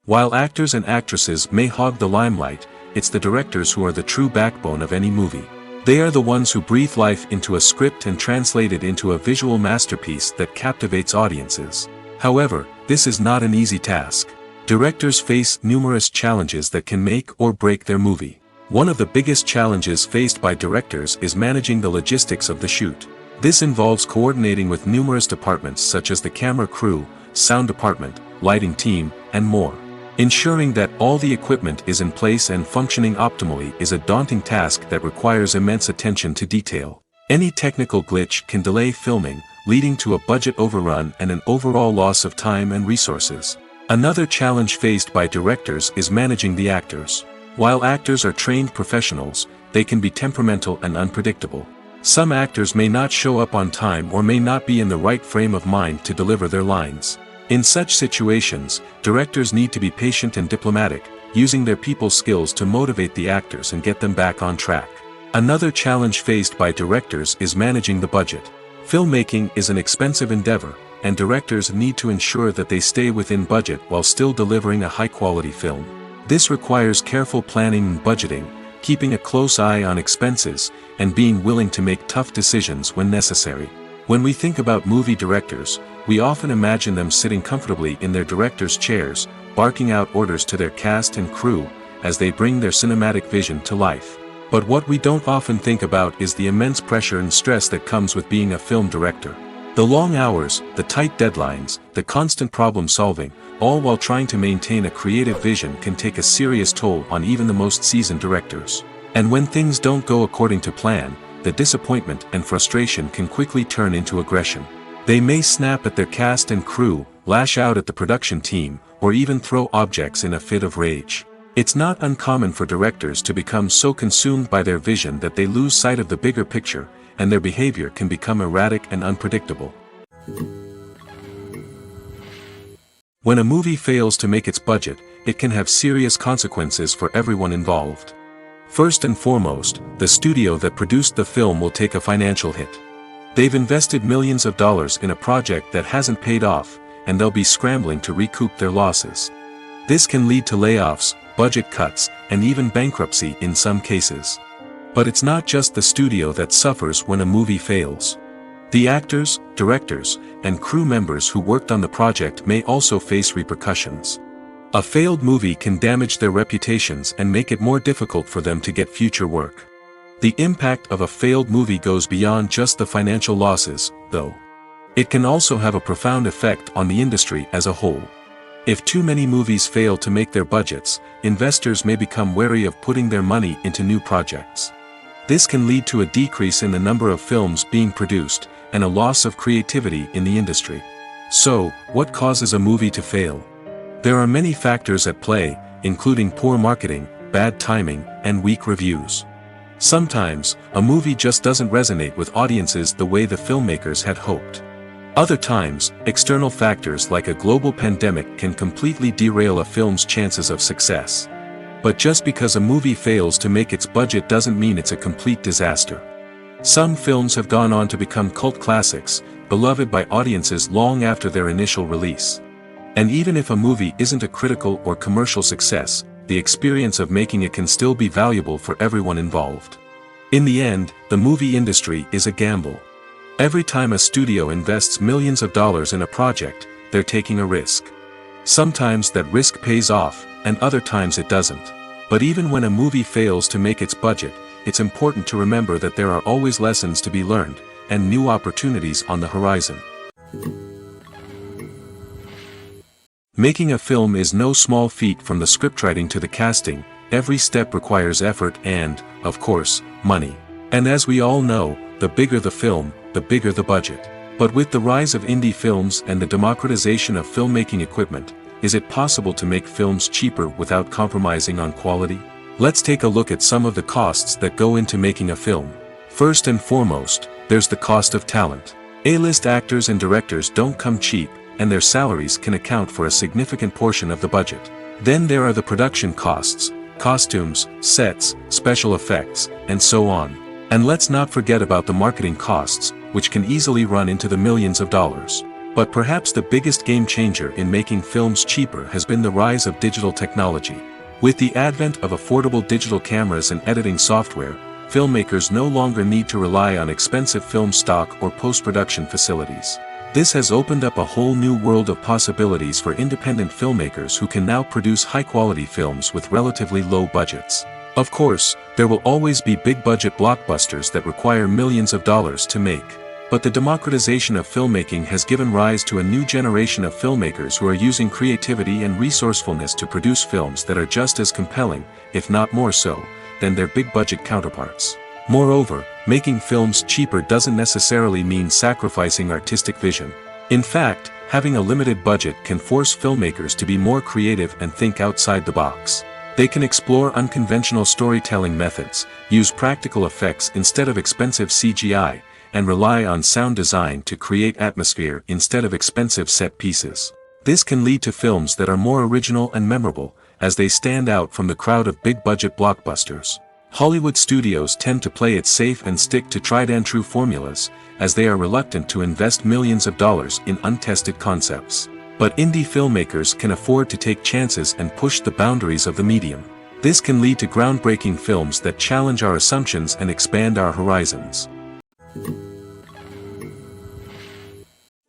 While actors and actresses may hog the limelight, it's the directors who are the true backbone of any movie. They are the ones who breathe life into a script and translate it into a visual masterpiece that captivates audiences. However, this is not an easy task. Directors face numerous challenges that can make or break their movie. One of the biggest challenges faced by directors is managing the logistics of the shoot. This involves coordinating with numerous departments such as the camera crew, sound department, lighting team, and more. Ensuring that all the equipment is in place and functioning optimally is a daunting task that requires immense attention to detail. Any technical glitch can delay filming, leading to a budget overrun and an overall loss of time and resources. Another challenge faced by directors is managing the actors. While actors are trained professionals, they can be temperamental and unpredictable. Some actors may not show up on time or may not be in the right frame of mind to deliver their lines. In such situations, directors need to be patient and diplomatic, using their people skills to motivate the actors and get them back on track. Another challenge faced by directors is managing the budget. Filmmaking is an expensive endeavor, and directors need to ensure that they stay within budget while still delivering a high-quality film. This requires careful planning and budgeting, keeping a close eye on expenses, and being willing to make tough decisions when necessary. When we think about movie directors, we often imagine them sitting comfortably in their director's chairs, barking out orders to their cast and crew, as they bring their cinematic vision to life. But what we don't often think about is the immense pressure and stress that comes with being a film director. The long hours, the tight deadlines, the constant problem solving, all while trying to maintain a creative vision can take a serious toll on even the most seasoned directors. And when things don't go according to plan, the disappointment and frustration can quickly turn into aggression. They may snap at their cast and crew, lash out at the production team, or even throw objects in a fit of rage. It's not uncommon for directors to become so consumed by their vision that they lose sight of the bigger picture, and their behavior can become erratic and unpredictable. When a movie fails to make its budget, it can have serious consequences for everyone involved. First and foremost, the studio that produced the film will take a financial hit. They've invested millions of dollars in a project that hasn't paid off, and they'll be scrambling to recoup their losses. This can lead to layoffs, budget cuts, and even bankruptcy in some cases. But it's not just the studio that suffers when a movie fails. The actors, directors, and crew members who worked on the project may also face repercussions. A failed movie can damage their reputations and make it more difficult for them to get future work. The impact of a failed movie goes beyond just the financial losses, though. It can also have a profound effect on the industry as a whole. If too many movies fail to make their budgets, investors may become wary of putting their money into new projects. This can lead to a decrease in the number of films being produced, and a loss of creativity in the industry. So, what causes a movie to fail? There are many factors at play, including poor marketing, bad timing, and weak reviews. Sometimes, a movie just doesn't resonate with audiences the way the filmmakers had hoped. Other times, external factors like a global pandemic can completely derail a film's chances of success. But just because a movie fails to make its budget doesn't mean it's a complete disaster. Some films have gone on to become cult classics, beloved by audiences long after their initial release. And even if a movie isn't a critical or commercial success, the experience of making it can still be valuable for everyone involved. In the end, the movie industry is a gamble. Every time a studio invests millions of dollars in a project, they're taking a risk. Sometimes that risk pays off, and other times it doesn't. But even when a movie fails to make its budget, it's important to remember that there are always lessons to be learned, and new opportunities on the horizon. Making a film is no small feat. From the scriptwriting to the casting, every step requires effort and, of course, money. And as we all know, the bigger the film, the bigger the budget. But with the rise of indie films and the democratization of filmmaking equipment, is it possible to make films cheaper without compromising on quality? Let's take a look at some of the costs that go into making a film. First and foremost, there's the cost of talent. A-list actors and directors don't come cheap, and their salaries can account for a significant portion of the budget. Then there are the production costs, costumes, sets, special effects, and so on. And let's not forget about the marketing costs, which can easily run into the millions of dollars. But perhaps the biggest game changer in making films cheaper has been the rise of digital technology. With the advent of affordable digital cameras and editing software, filmmakers no longer need to rely on expensive film stock or post-production facilities. This has opened up a whole new world of possibilities for independent filmmakers who can now produce high-quality films with relatively low budgets. Of course, there will always be big-budget blockbusters that require millions of dollars to make. But the democratization of filmmaking has given rise to a new generation of filmmakers who are using creativity and resourcefulness to produce films that are just as compelling, if not more so, than their big-budget counterparts. Moreover, making films cheaper doesn't necessarily mean sacrificing artistic vision. In fact, having a limited budget can force filmmakers to be more creative and think outside the box. They can explore unconventional storytelling methods, use practical effects instead of expensive CGI, and rely on sound design to create atmosphere instead of expensive set pieces. This can lead to films that are more original and memorable, as they stand out from the crowd of big-budget blockbusters. Hollywood studios tend to play it safe and stick to tried-and-true formulas, as they are reluctant to invest millions of dollars in untested concepts. But indie filmmakers can afford to take chances and push the boundaries of the medium. This can lead to groundbreaking films that challenge our assumptions and expand our horizons.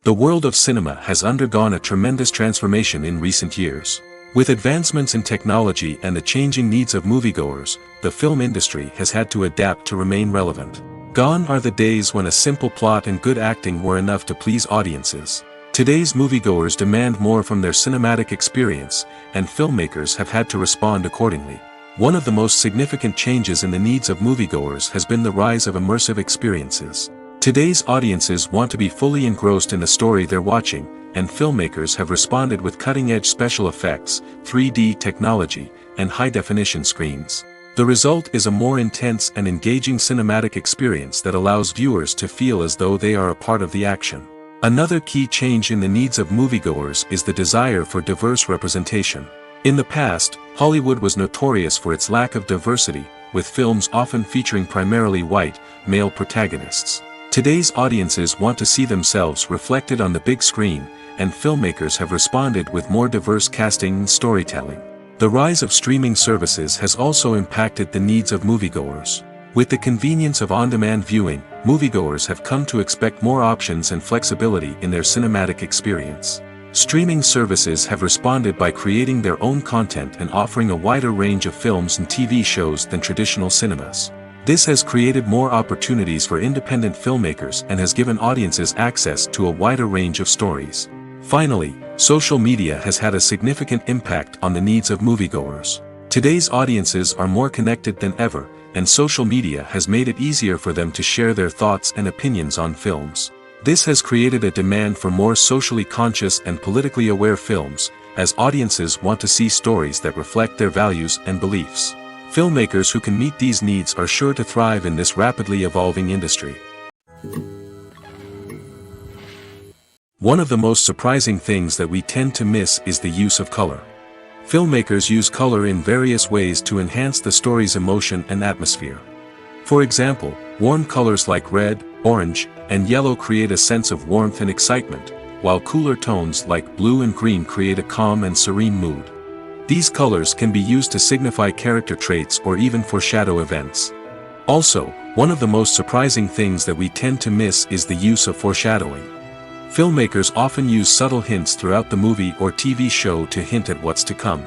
The world of cinema has undergone a tremendous transformation in recent years. With advancements in technology and the changing needs of moviegoers, the film industry has had to adapt to remain relevant. Gone are the days when a simple plot and good acting were enough to please audiences. Today's moviegoers demand more from their cinematic experience, and filmmakers have had to respond accordingly. One of the most significant changes in the needs of moviegoers has been the rise of immersive experiences. Today's audiences want to be fully engrossed in the story they're watching, and filmmakers have responded with cutting-edge special effects, 3D technology, and high-definition screens. The result is a more intense and engaging cinematic experience that allows viewers to feel as though they are a part of the action. Another key change in the needs of moviegoers is the desire for diverse representation. In the past, Hollywood was notorious for its lack of diversity, with films often featuring primarily white, male protagonists. Today's audiences want to see themselves reflected on the big screen, and filmmakers have responded with more diverse casting and storytelling. The rise of streaming services has also impacted the needs of moviegoers. With the convenience of on-demand viewing, moviegoers have come to expect more options and flexibility in their cinematic experience. Streaming services have responded by creating their own content and offering a wider range of films and TV shows than traditional cinemas. This has created more opportunities for independent filmmakers and has given audiences access to a wider range of stories. Finally, social media has had a significant impact on the needs of moviegoers. Today's audiences are more connected than ever, and social media has made it easier for them to share their thoughts and opinions on films. This has created a demand for more socially conscious and politically aware films, as audiences want to see stories that reflect their values and beliefs. Filmmakers who can meet these needs are sure to thrive in this rapidly evolving industry. One of the most surprising things that we tend to miss is the use of color. Filmmakers use color in various ways to enhance the story's emotion and atmosphere. For example, warm colors like red, orange, and yellow create a sense of warmth and excitement, while cooler tones like blue and green create a calm and serene mood. These colors can be used to signify character traits or even foreshadow events. Also, one of the most surprising things that we tend to miss is the use of foreshadowing. Filmmakers often use subtle hints throughout the movie or TV show to hint at what's to come.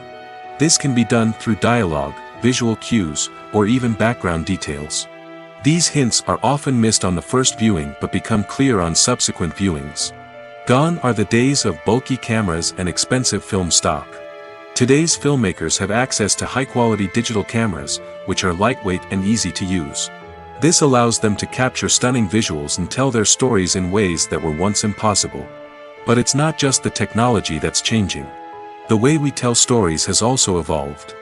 This can be done through dialogue, visual cues, or even background details. These hints are often missed on the first viewing but become clear on subsequent viewings. Gone are the days of bulky cameras and expensive film stock. Today's filmmakers have access to high-quality digital cameras, which are lightweight and easy to use. This allows them to capture stunning visuals and tell their stories in ways that were once impossible. But it's not just the technology that's changing. The way we tell stories has also evolved.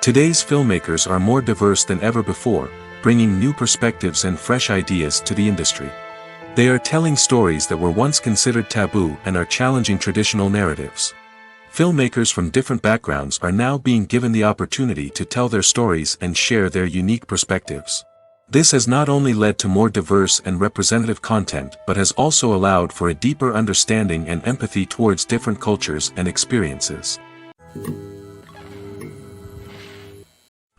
Today's filmmakers are more diverse than ever before, bringing new perspectives and fresh ideas to the industry. They are telling stories that were once considered taboo and are challenging traditional narratives. Filmmakers from different backgrounds are now being given the opportunity to tell their stories and share their unique perspectives. This has not only led to more diverse and representative content but has also allowed for a deeper understanding and empathy towards different cultures and experiences.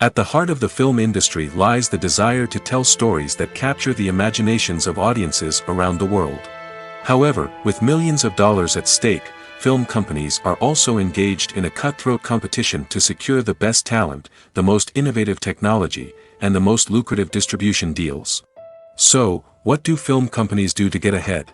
At the heart of the film industry lies the desire to tell stories that capture the imaginations of audiences around the world. However, with millions of dollars at stake, film companies are also engaged in a cutthroat competition to secure the best talent, the most innovative technology, and the most lucrative distribution deals. So, What do film companies do to get ahead?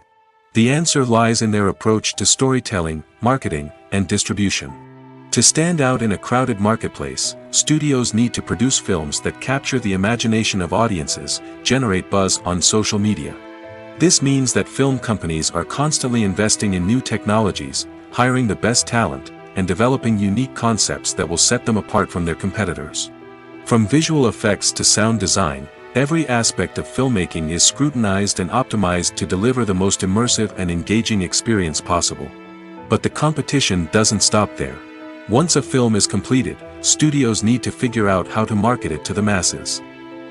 The answer lies in their approach to storytelling, marketing, and distribution. To stand out in a crowded marketplace, studios need to produce films that capture the imagination of audiences, generate buzz on social media. This means that film companies are constantly investing in new technologies, hiring the best talent, and developing unique concepts that will set them apart from their competitors. From visual effects to sound design, every aspect of filmmaking is scrutinized and optimized to deliver the most immersive and engaging experience possible. But the competition doesn't stop there. Once a film is completed, studios need to figure out how to market it to the masses.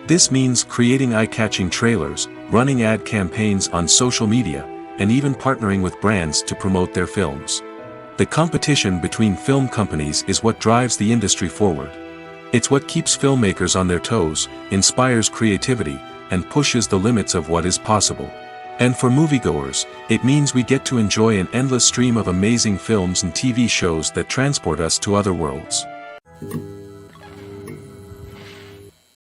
This means creating eye-catching trailers, running ad campaigns on social media, and even partnering with brands to promote their films. The competition between film companies is what drives the industry forward. It's what keeps filmmakers on their toes, inspires creativity, and pushes the limits of what is possible. And for moviegoers, it means we get to enjoy an endless stream of amazing films and TV shows that transport us to other worlds.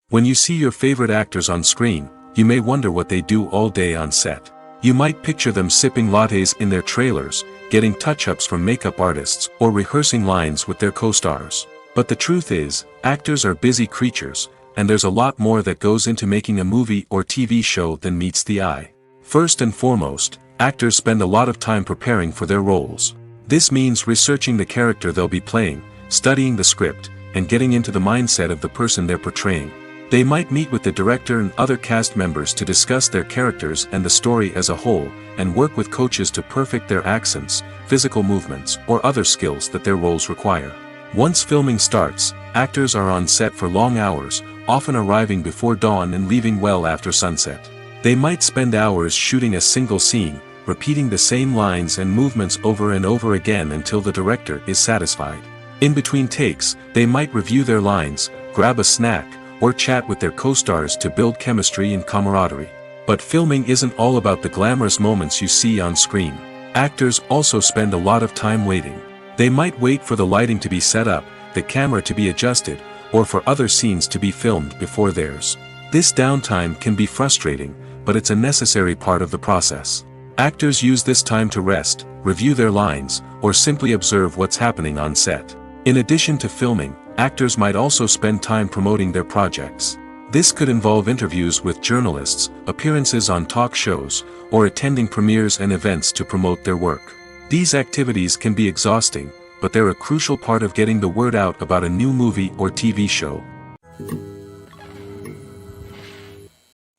When you see your favorite actors on screen, you may wonder what they do all day on set. You might picture them sipping lattes in their trailers, getting touch-ups from makeup artists, or rehearsing lines with their co-stars. But the truth is, actors are busy creatures, and there's a lot more that goes into making a movie or TV show than meets the eye. First and foremost, actors spend a lot of time preparing for their roles. This means researching the character they'll be playing, studying the script, and getting into the mindset of the person they're portraying. They might meet with the director and other cast members to discuss their characters and the story as a whole, and work with coaches to perfect their accents, physical movements, or other skills that their roles require. Once filming starts, actors are on set for long hours, often arriving before dawn and leaving well after sunset. They might spend hours shooting a single scene, repeating the same lines and movements over and over again until the director is satisfied. In between takes, they might review their lines, grab a snack, or chat with their co-stars to build chemistry and camaraderie. But filming isn't all about the glamorous moments you see on screen. Actors also spend a lot of time waiting. They might wait for the lighting to be set up, the camera to be adjusted, or for other scenes to be filmed before theirs. This downtime can be frustrating, but it's a necessary part of the process. Actors use this time to rest, review their lines, or simply observe what's happening on set. In addition to filming, actors might also spend time promoting their projects. This could involve interviews with journalists, appearances on talk shows, or attending premieres and events to promote their work. These activities can be exhausting, but they're a crucial part of getting the word out about a new movie or TV show.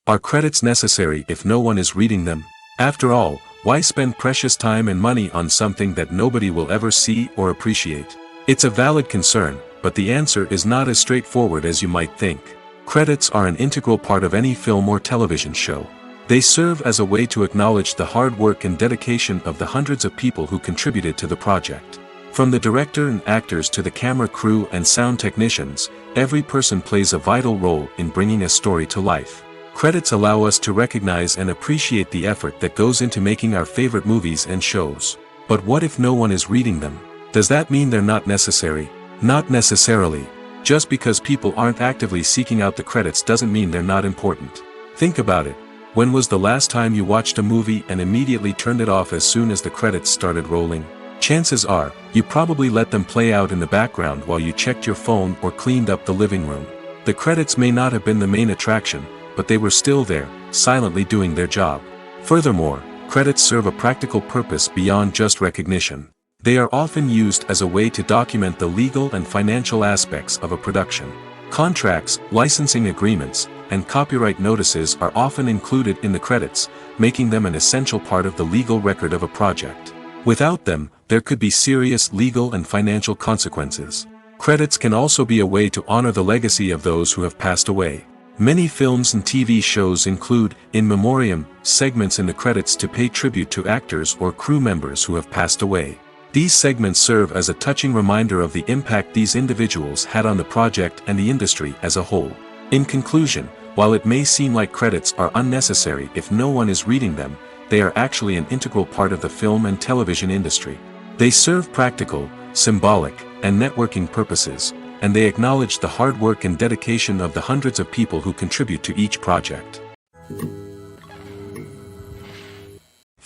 Are credits necessary if no one is reading them? After all, why spend precious time and money on something that nobody will ever see or appreciate? It's a valid concern, but the answer is not as straightforward as you might think. Credits are an integral part of any film or television show. They serve as a way to acknowledge the hard work and dedication of the hundreds of people who contributed to the project. From the director and actors to the camera crew and sound technicians, every person plays a vital role in bringing a story to life. Credits allow us to recognize and appreciate the effort that goes into making our favorite movies and shows. But what if no one is reading them? Does that mean they're not necessary? Not necessarily. Just because people aren't actively seeking out the credits doesn't mean they're not important. Think about it. When was the last time you watched a movie and immediately turned it off as soon as the credits started rolling? Chances are, you probably let them play out in the background while you checked your phone or cleaned up the living room. The credits may not have been the main attraction, but they were still there, silently doing their job. Furthermore, credits serve a practical purpose beyond just recognition. They are often used as a way to document the legal and financial aspects of a production. Contracts, licensing agreements, and copyright notices are often included in the credits, making them an essential part of the legal record of a project. Without them, there could be serious legal and financial consequences. Credits can also be a way to honor the legacy of those who have passed away. Many films and TV shows include, in memoriam, segments in the credits to pay tribute to actors or crew members who have passed away. These segments serve as a touching reminder of the impact these individuals had on the project and the industry as a whole. In conclusion, while it may seem like credits are unnecessary if no one is reading them, they are actually an integral part of the film and television industry. They serve practical, symbolic, and networking purposes, and they acknowledge the hard work and dedication of the hundreds of people who contribute to each project.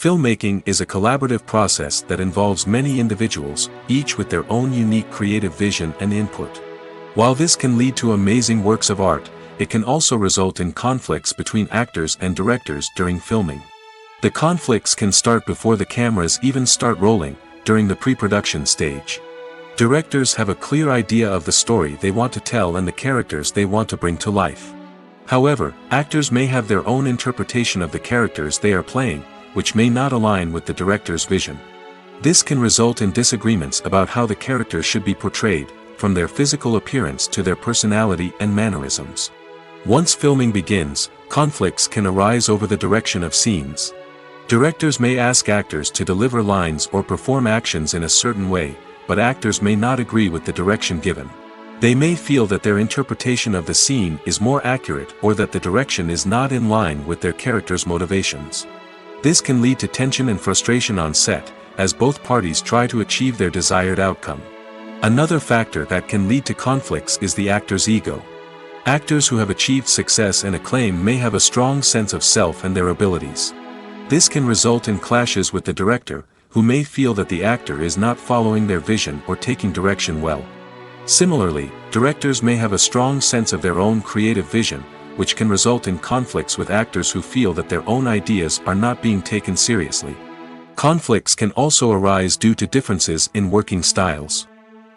Filmmaking is a collaborative process that involves many individuals, each with their own unique creative vision and input. While this can lead to amazing works of art, it can also result in conflicts between actors and directors during filming. The conflicts can start before the cameras even start rolling, during the pre-production stage. Directors have a clear idea of the story they want to tell and the characters they want to bring to life. However, actors may have their own interpretation of the characters they are playing, which may not align with the director's vision. This can result in disagreements about how the characters should be portrayed, from their physical appearance to their personality and mannerisms. Once filming begins, conflicts can arise over the direction of scenes. Directors may ask actors to deliver lines or perform actions in a certain way, but actors may not agree with the direction given. They may feel that their interpretation of the scene is more accurate or that the direction is not in line with their character's motivations. This can lead to tension and frustration on set, as both parties try to achieve their desired outcome. Another factor that can lead to conflicts is the actor's ego. Actors who have achieved success and acclaim may have a strong sense of self and their abilities. This can result in clashes with the director, who may feel that the actor is not following their vision or taking direction well. Similarly, directors may have a strong sense of their own creative vision, which can result in conflicts with actors who feel that their own ideas are not being taken seriously. Conflicts can also arise due to differences in working styles.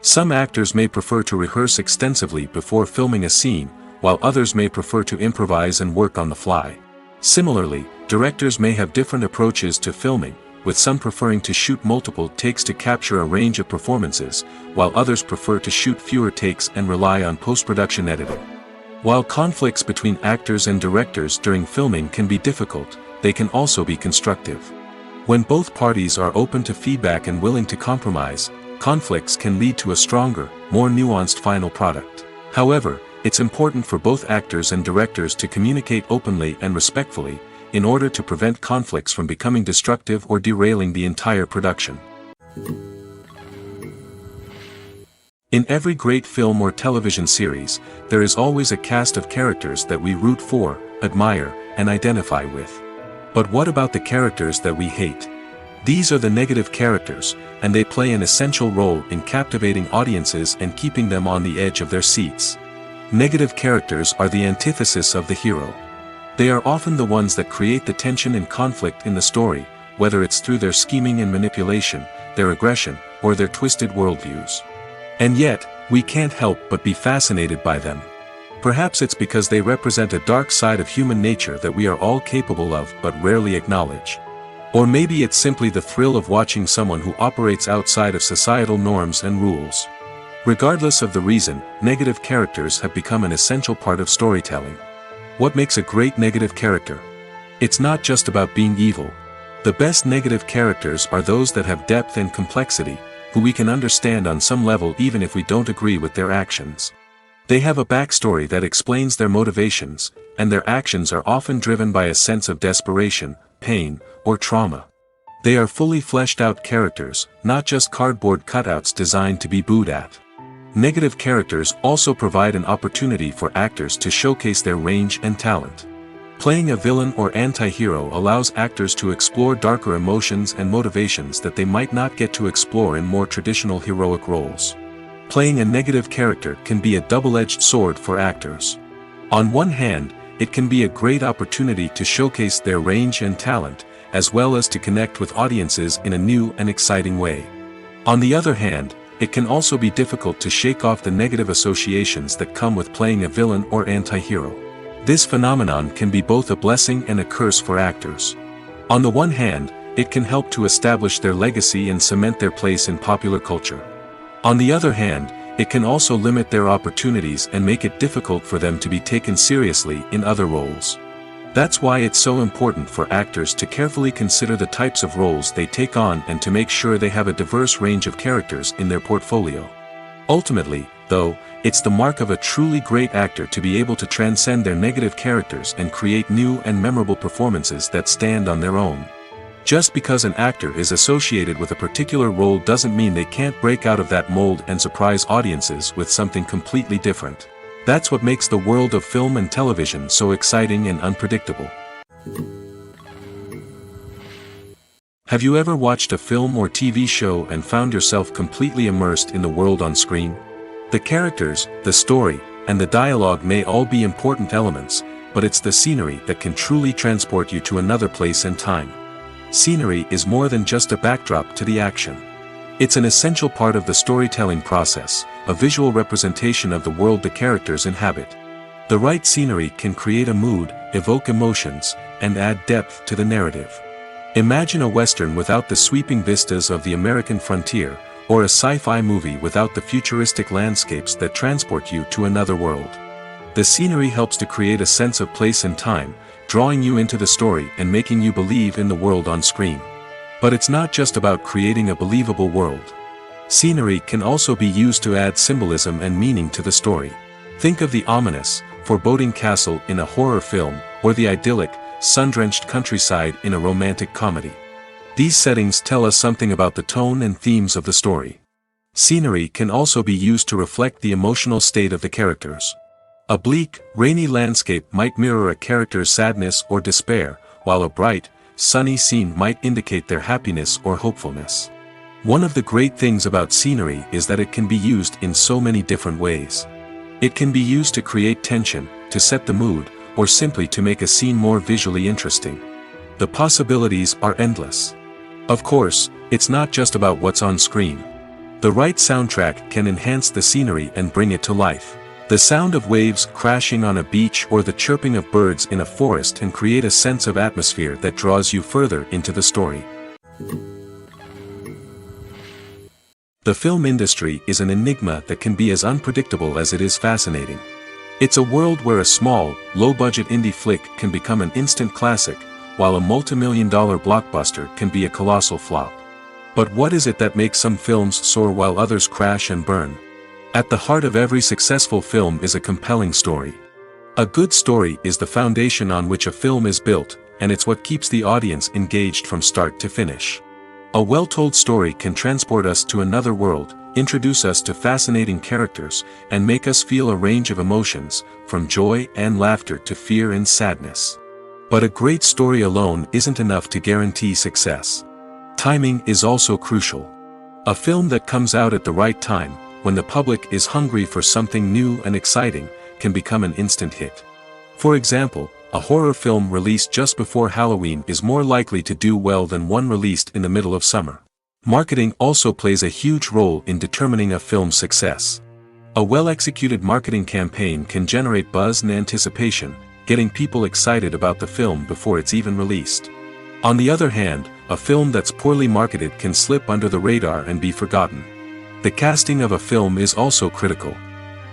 Some actors may prefer to rehearse extensively before filming a scene, while others may prefer to improvise and work on the fly. Similarly, directors may have different approaches to filming, with some preferring to shoot multiple takes to capture a range of performances, while others prefer to shoot fewer takes and rely on post-production editing. While conflicts between actors and directors during filming can be difficult, they can also be constructive. When both parties are open to feedback and willing to compromise, conflicts can lead to a stronger, more nuanced final product. However, it's important for both actors and directors to communicate openly and respectfully, in order to prevent conflicts from becoming destructive or derailing the entire production. In every great film or television series, there is always a cast of characters that we root for, admire, and identify with. But what about the characters that we hate? These are the negative characters, and they play an essential role in captivating audiences and keeping them on the edge of their seats. Negative characters are the antithesis of the hero. They are often the ones that create the tension and conflict in the story, whether it's through their scheming and manipulation, their aggression, or their twisted worldviews. And yet, we can't help but be fascinated by them. Perhaps it's because they represent a dark side of human nature that we are all capable of but rarely acknowledge. Or maybe it's simply the thrill of watching someone who operates outside of societal norms and rules. Regardless of the reason, negative characters have become an essential part of storytelling. What makes a great negative character? It's not just about being evil. The best negative characters are those that have depth and complexity, who we can understand on some level even if we don't agree with their actions. They have a backstory that explains their motivations, and their actions are often driven by a sense of desperation, pain, or trauma. They are fully fleshed out characters, not just cardboard cutouts designed to be booed at. Negative characters also provide an opportunity for actors to showcase their range and talent. Playing a villain or anti-hero allows actors to explore darker emotions and motivations that they might not get to explore in more traditional heroic roles. Playing a negative character can be a double-edged sword for actors. On one hand, it can be a great opportunity to showcase their range and talent, as well as to connect with audiences in a new and exciting way. On the other hand, it can also be difficult to shake off the negative associations that come with playing a villain or anti-hero. This phenomenon can be both a blessing and a curse for actors. On the one hand, it can help to establish their legacy and cement their place in popular culture. On the other hand, it can also limit their opportunities and make it difficult for them to be taken seriously in other roles. That's why it's so important for actors to carefully consider the types of roles they take on and to make sure they have a diverse range of characters in their portfolio. Ultimately, though, it's the mark of a truly great actor to be able to transcend their negative characters and create new and memorable performances that stand on their own. Just because an actor is associated with a particular role doesn't mean they can't break out of that mold and surprise audiences with something completely different. That's what makes the world of film and television so exciting and unpredictable. Have you ever watched a film or TV show and found yourself completely immersed in the world on screen? The characters, the story, and the dialogue may all be important elements, but it's the scenery that can truly transport you to another place and time. Scenery is more than just a backdrop to the action. It's an essential part of the storytelling process, a visual representation of the world the characters inhabit. The right scenery can create a mood, evoke emotions, and add depth to the narrative. Imagine a Western without the sweeping vistas of the American frontier, or a sci-fi movie without the futuristic landscapes that transport you to another world. The scenery helps to create a sense of place and time, drawing you into the story and making you believe in the world on screen. But it's not just about creating a believable world. Scenery can also be used to add symbolism and meaning to the story. Think of the ominous, foreboding castle in a horror film, or the idyllic, sun-drenched countryside in a romantic comedy. These settings tell us something about the tone and themes of the story. Scenery can also be used to reflect the emotional state of the characters. A bleak, rainy landscape might mirror a character's sadness or despair, while a bright, sunny scene might indicate their happiness or hopefulness. One of the great things about scenery is that it can be used in so many different ways. It can be used to create tension, to set the mood, or simply to make a scene more visually interesting. The possibilities are endless. Of course, it's not just about what's on screen. The right soundtrack can enhance the scenery and bring it to life. The sound of waves crashing on a beach or the chirping of birds in a forest can create a sense of atmosphere that draws you further into the story. The film industry is an enigma that can be as unpredictable as it is fascinating. It's a world where a small, low-budget indie flick can become an instant classic, while a multi-million-dollar blockbuster can be a colossal flop. But what is it that makes some films soar while others crash and burn? At the heart of every successful film is a compelling story. A good story is the foundation on which a film is built, and it's what keeps the audience engaged from start to finish. A well-told story can transport us to another world, introduce us to fascinating characters, and make us feel a range of emotions, from joy and laughter to fear and sadness. But a great story alone isn't enough to guarantee success. Timing is also crucial. A film that comes out at the right time, when the public is hungry for something new and exciting, can become an instant hit. For example, a horror film released just before Halloween is more likely to do well than one released in the middle of summer. Marketing also plays a huge role in determining a film's success. A well-executed marketing campaign can generate buzz and anticipation, getting people excited about the film before it's even released. On the other hand, a film that's poorly marketed can slip under the radar and be forgotten. The casting of a film is also critical.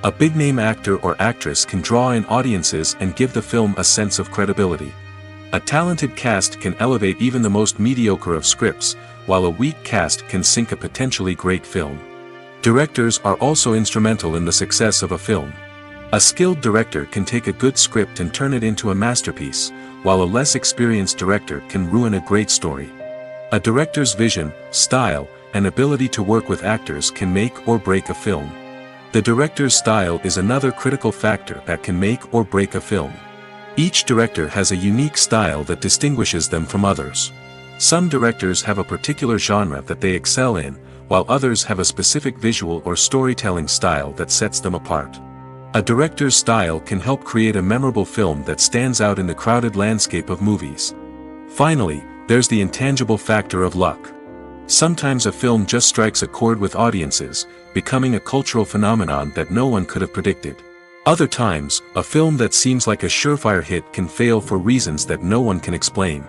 A big-name actor or actress can draw in audiences and give the film a sense of credibility. A talented cast can elevate even the most mediocre of scripts, while a weak cast can sink a potentially great film. Directors are also instrumental in the success of a film. A skilled director can take a good script and turn it into a masterpiece, while a less experienced director can ruin a great story. A director's vision, style, and ability to work with actors can make or break a film. The director's style is another critical factor that can make or break a film. Each director has a unique style that distinguishes them from others. Some directors have a particular genre that they excel in, while others have a specific visual or storytelling style that sets them apart. A director's style can help create a memorable film that stands out in the crowded landscape of movies. Finally, there's the intangible factor of luck. Sometimes a film just strikes a chord with audiences, becoming a cultural phenomenon that no one could have predicted. Other times, a film that seems like a surefire hit can fail for reasons that no one can explain.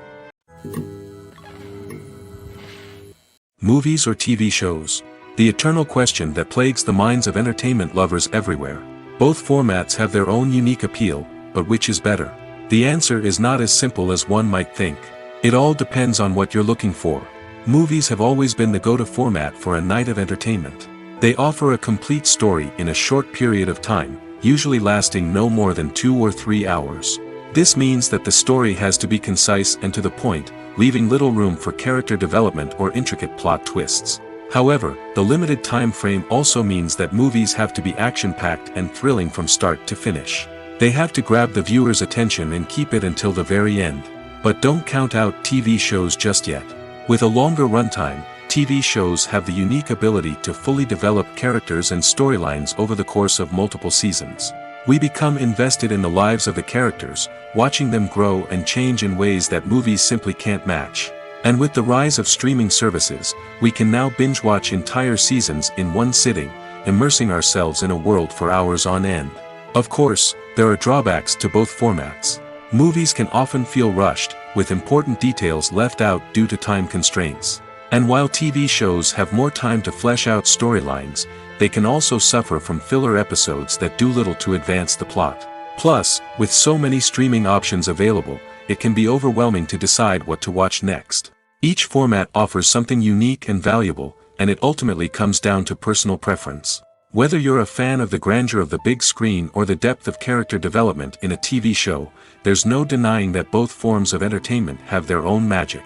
Movies or TV shows? The eternal question that plagues the minds of entertainment lovers everywhere. Both formats have their own unique appeal, but which is better? The answer is not as simple as one might think. It all depends on what you're looking for. Movies have always been the go-to format for a night of entertainment. They offer a complete story in a short period of time, usually lasting no more than 2 or 3 hours. This means that the story has to be concise and to the point, leaving little room for character development or intricate plot twists. However, the limited time frame also means that movies have to be action-packed and thrilling from start to finish. They have to grab the viewer's attention and keep it until the very end. But don't count out TV shows just yet. With a longer runtime, TV shows have the unique ability to fully develop characters and storylines over the course of multiple seasons. We become invested in the lives of the characters, watching them grow and change in ways that movies simply can't match. And with the rise of streaming services, we can now binge-watch entire seasons in one sitting, immersing ourselves in a world for hours on end. Of course, there are drawbacks to both formats. Movies can often feel rushed, with important details left out due to time constraints. And while TV shows have more time to flesh out storylines, they can also suffer from filler episodes that do little to advance the plot. Plus, with so many streaming options available, it can be overwhelming to decide what to watch next. Each format offers something unique and valuable, and it ultimately comes down to personal preference. Whether you're a fan of the grandeur of the big screen or the depth of character development in a TV show, there's no denying that both forms of entertainment have their own magic.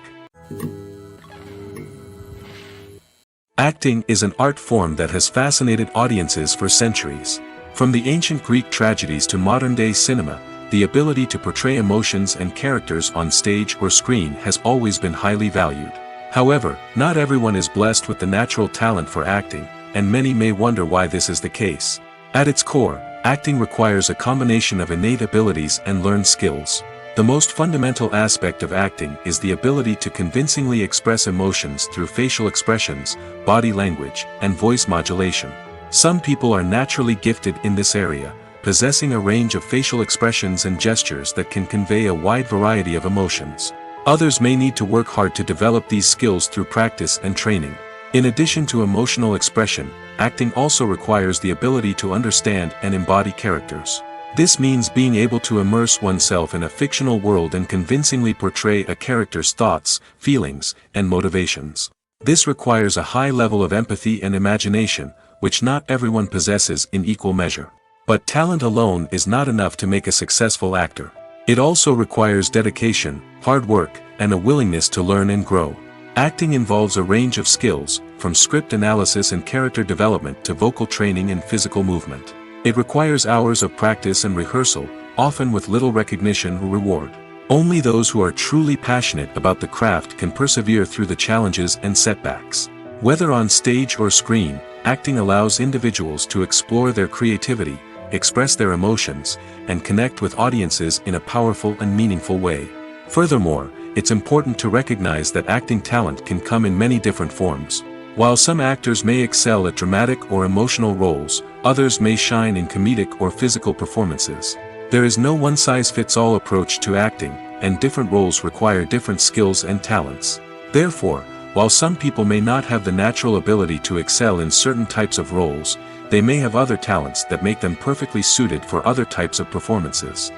Acting is an art form that has fascinated audiences for centuries. From the ancient Greek tragedies to modern-day cinema, the ability to portray emotions and characters on stage or screen has always been highly valued. However, not everyone is blessed with the natural talent for acting, and many may wonder why this is the case. At its core, acting requires a combination of innate abilities and learned skills. The most fundamental aspect of acting is the ability to convincingly express emotions through facial expressions, body language, and voice modulation. Some people are naturally gifted in this area, possessing a range of facial expressions and gestures that can convey a wide variety of emotions. Others may need to work hard to develop these skills through practice and training. In addition to emotional expression, acting also requires the ability to understand and embody characters. This means being able to immerse oneself in a fictional world and convincingly portray a character's thoughts, feelings, and motivations. This requires a high level of empathy and imagination, which not everyone possesses in equal measure. But talent alone is not enough to make a successful actor. It also requires dedication, hard work, and a willingness to learn and grow. Acting involves a range of skills, from script analysis and character development to vocal training and physical movement. It requires hours of practice and rehearsal, often with little recognition or reward. Only those who are truly passionate about the craft can persevere through the challenges and setbacks. Whether on stage or screen, acting allows individuals to explore their creativity, express their emotions, and connect with audiences in a powerful and meaningful way. Furthermore, it's important to recognize that acting talent can come in many different forms. While some actors may excel at dramatic or emotional roles, others may shine in comedic or physical performances. There is no one-size-fits-all approach to acting, and different roles require different skills and talents. Therefore, while some people may not have the natural ability to excel in certain types of roles, they may have other talents that make them perfectly suited for other types of performances.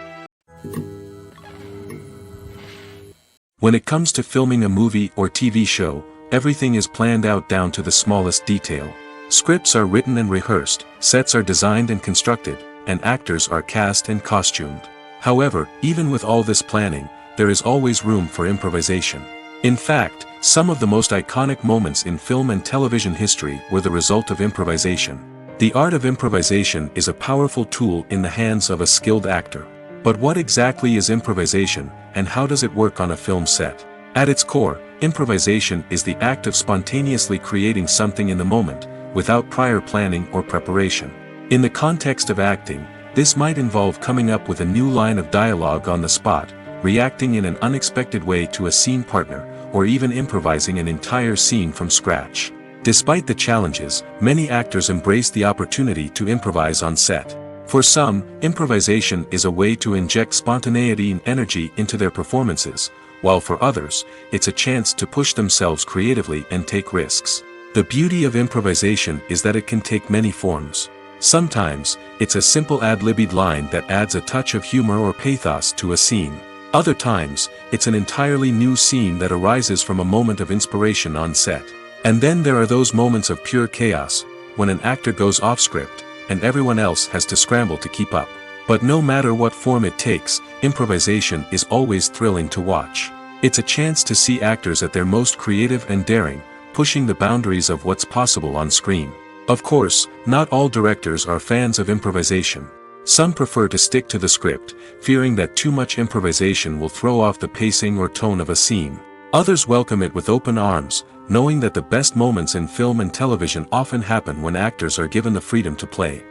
When it comes to filming a movie or TV show, everything is planned out down to the smallest detail. Scripts are written and rehearsed, sets are designed and constructed, and actors are cast and costumed. However, even with all this planning, there is always room for improvisation. In fact, some of the most iconic moments in film and television history were the result of improvisation. The art of improvisation is a powerful tool in the hands of a skilled actor. But what exactly is improvisation, and how does it work on a film set? At its core, improvisation is the act of spontaneously creating something in the moment, without prior planning or preparation. In the context of acting, this might involve coming up with a new line of dialogue on the spot, reacting in an unexpected way to a scene partner, or even improvising an entire scene from scratch. Despite the challenges, many actors embrace the opportunity to improvise on set. For some, improvisation is a way to inject spontaneity and energy into their performances, while for others, it's a chance to push themselves creatively and take risks. The beauty of improvisation is that it can take many forms. Sometimes, it's a simple ad-libbed line that adds a touch of humor or pathos to a scene. Other times, it's an entirely new scene that arises from a moment of inspiration on set. And then there are those moments of pure chaos, when an actor goes off script, and everyone else has to scramble to keep up. But no matter what form it takes, improvisation is always thrilling to watch. It's a chance to see actors at their most creative and daring, pushing the boundaries of what's possible on screen. Of course, not all directors are fans of improvisation. Some prefer to stick to the script, fearing that too much improvisation will throw off the pacing or tone of a scene. Others welcome it with open arms, knowing that the best moments in film and television often happen when actors are given the freedom to play.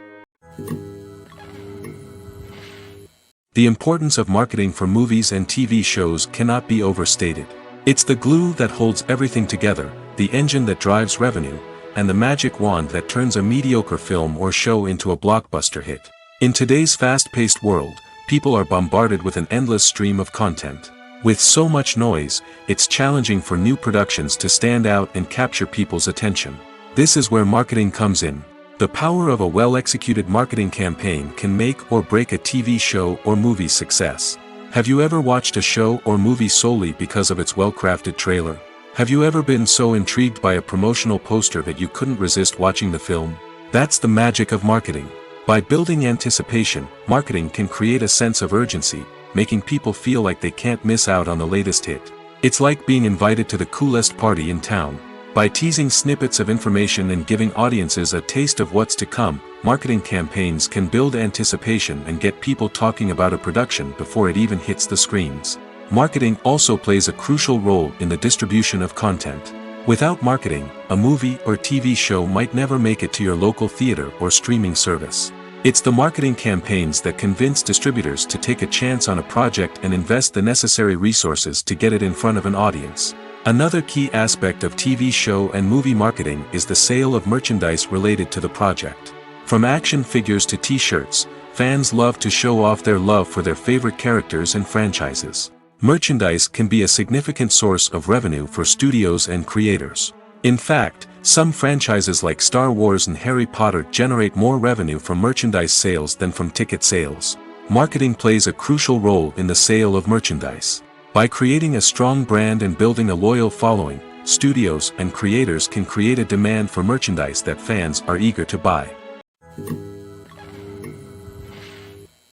The importance of marketing for movies and TV shows cannot be overstated. It's the glue that holds everything together, the engine that drives revenue, and the magic wand that turns a mediocre film or show into a blockbuster hit. In today's fast-paced world, people are bombarded with an endless stream of content. With so much noise, it's challenging for new productions to stand out and capture people's attention. This is where marketing comes in. The power of a well-executed marketing campaign can make or break a TV show or movie's success. Have you ever watched a show or movie solely because of its well-crafted trailer? Have you ever been so intrigued by a promotional poster that you couldn't resist watching the film? That's the magic of marketing. By building anticipation, marketing can create a sense of urgency, making people feel like they can't miss out on the latest hit. It's like being invited to the coolest party in town. By teasing snippets of information and giving audiences a taste of what's to come, marketing campaigns can build anticipation and get people talking about a production before it even hits the screens. Marketing also plays a crucial role in the distribution of content. Without marketing, a movie or TV show might never make it to your local theater or streaming service. It's the marketing campaigns that convince distributors to take a chance on a project and invest the necessary resources to get it in front of an audience. Another key aspect of TV show and movie marketing is the sale of merchandise related to the project. From action figures to t-shirts, fans love to show off their love for their favorite characters and franchises. Merchandise can be a significant source of revenue for studios and creators. In fact, some franchises like Star Wars and Harry Potter generate more revenue from merchandise sales than from ticket sales. Marketing plays a crucial role in the sale of merchandise. By creating a strong brand and building a loyal following, studios and creators can create a demand for merchandise that fans are eager to buy.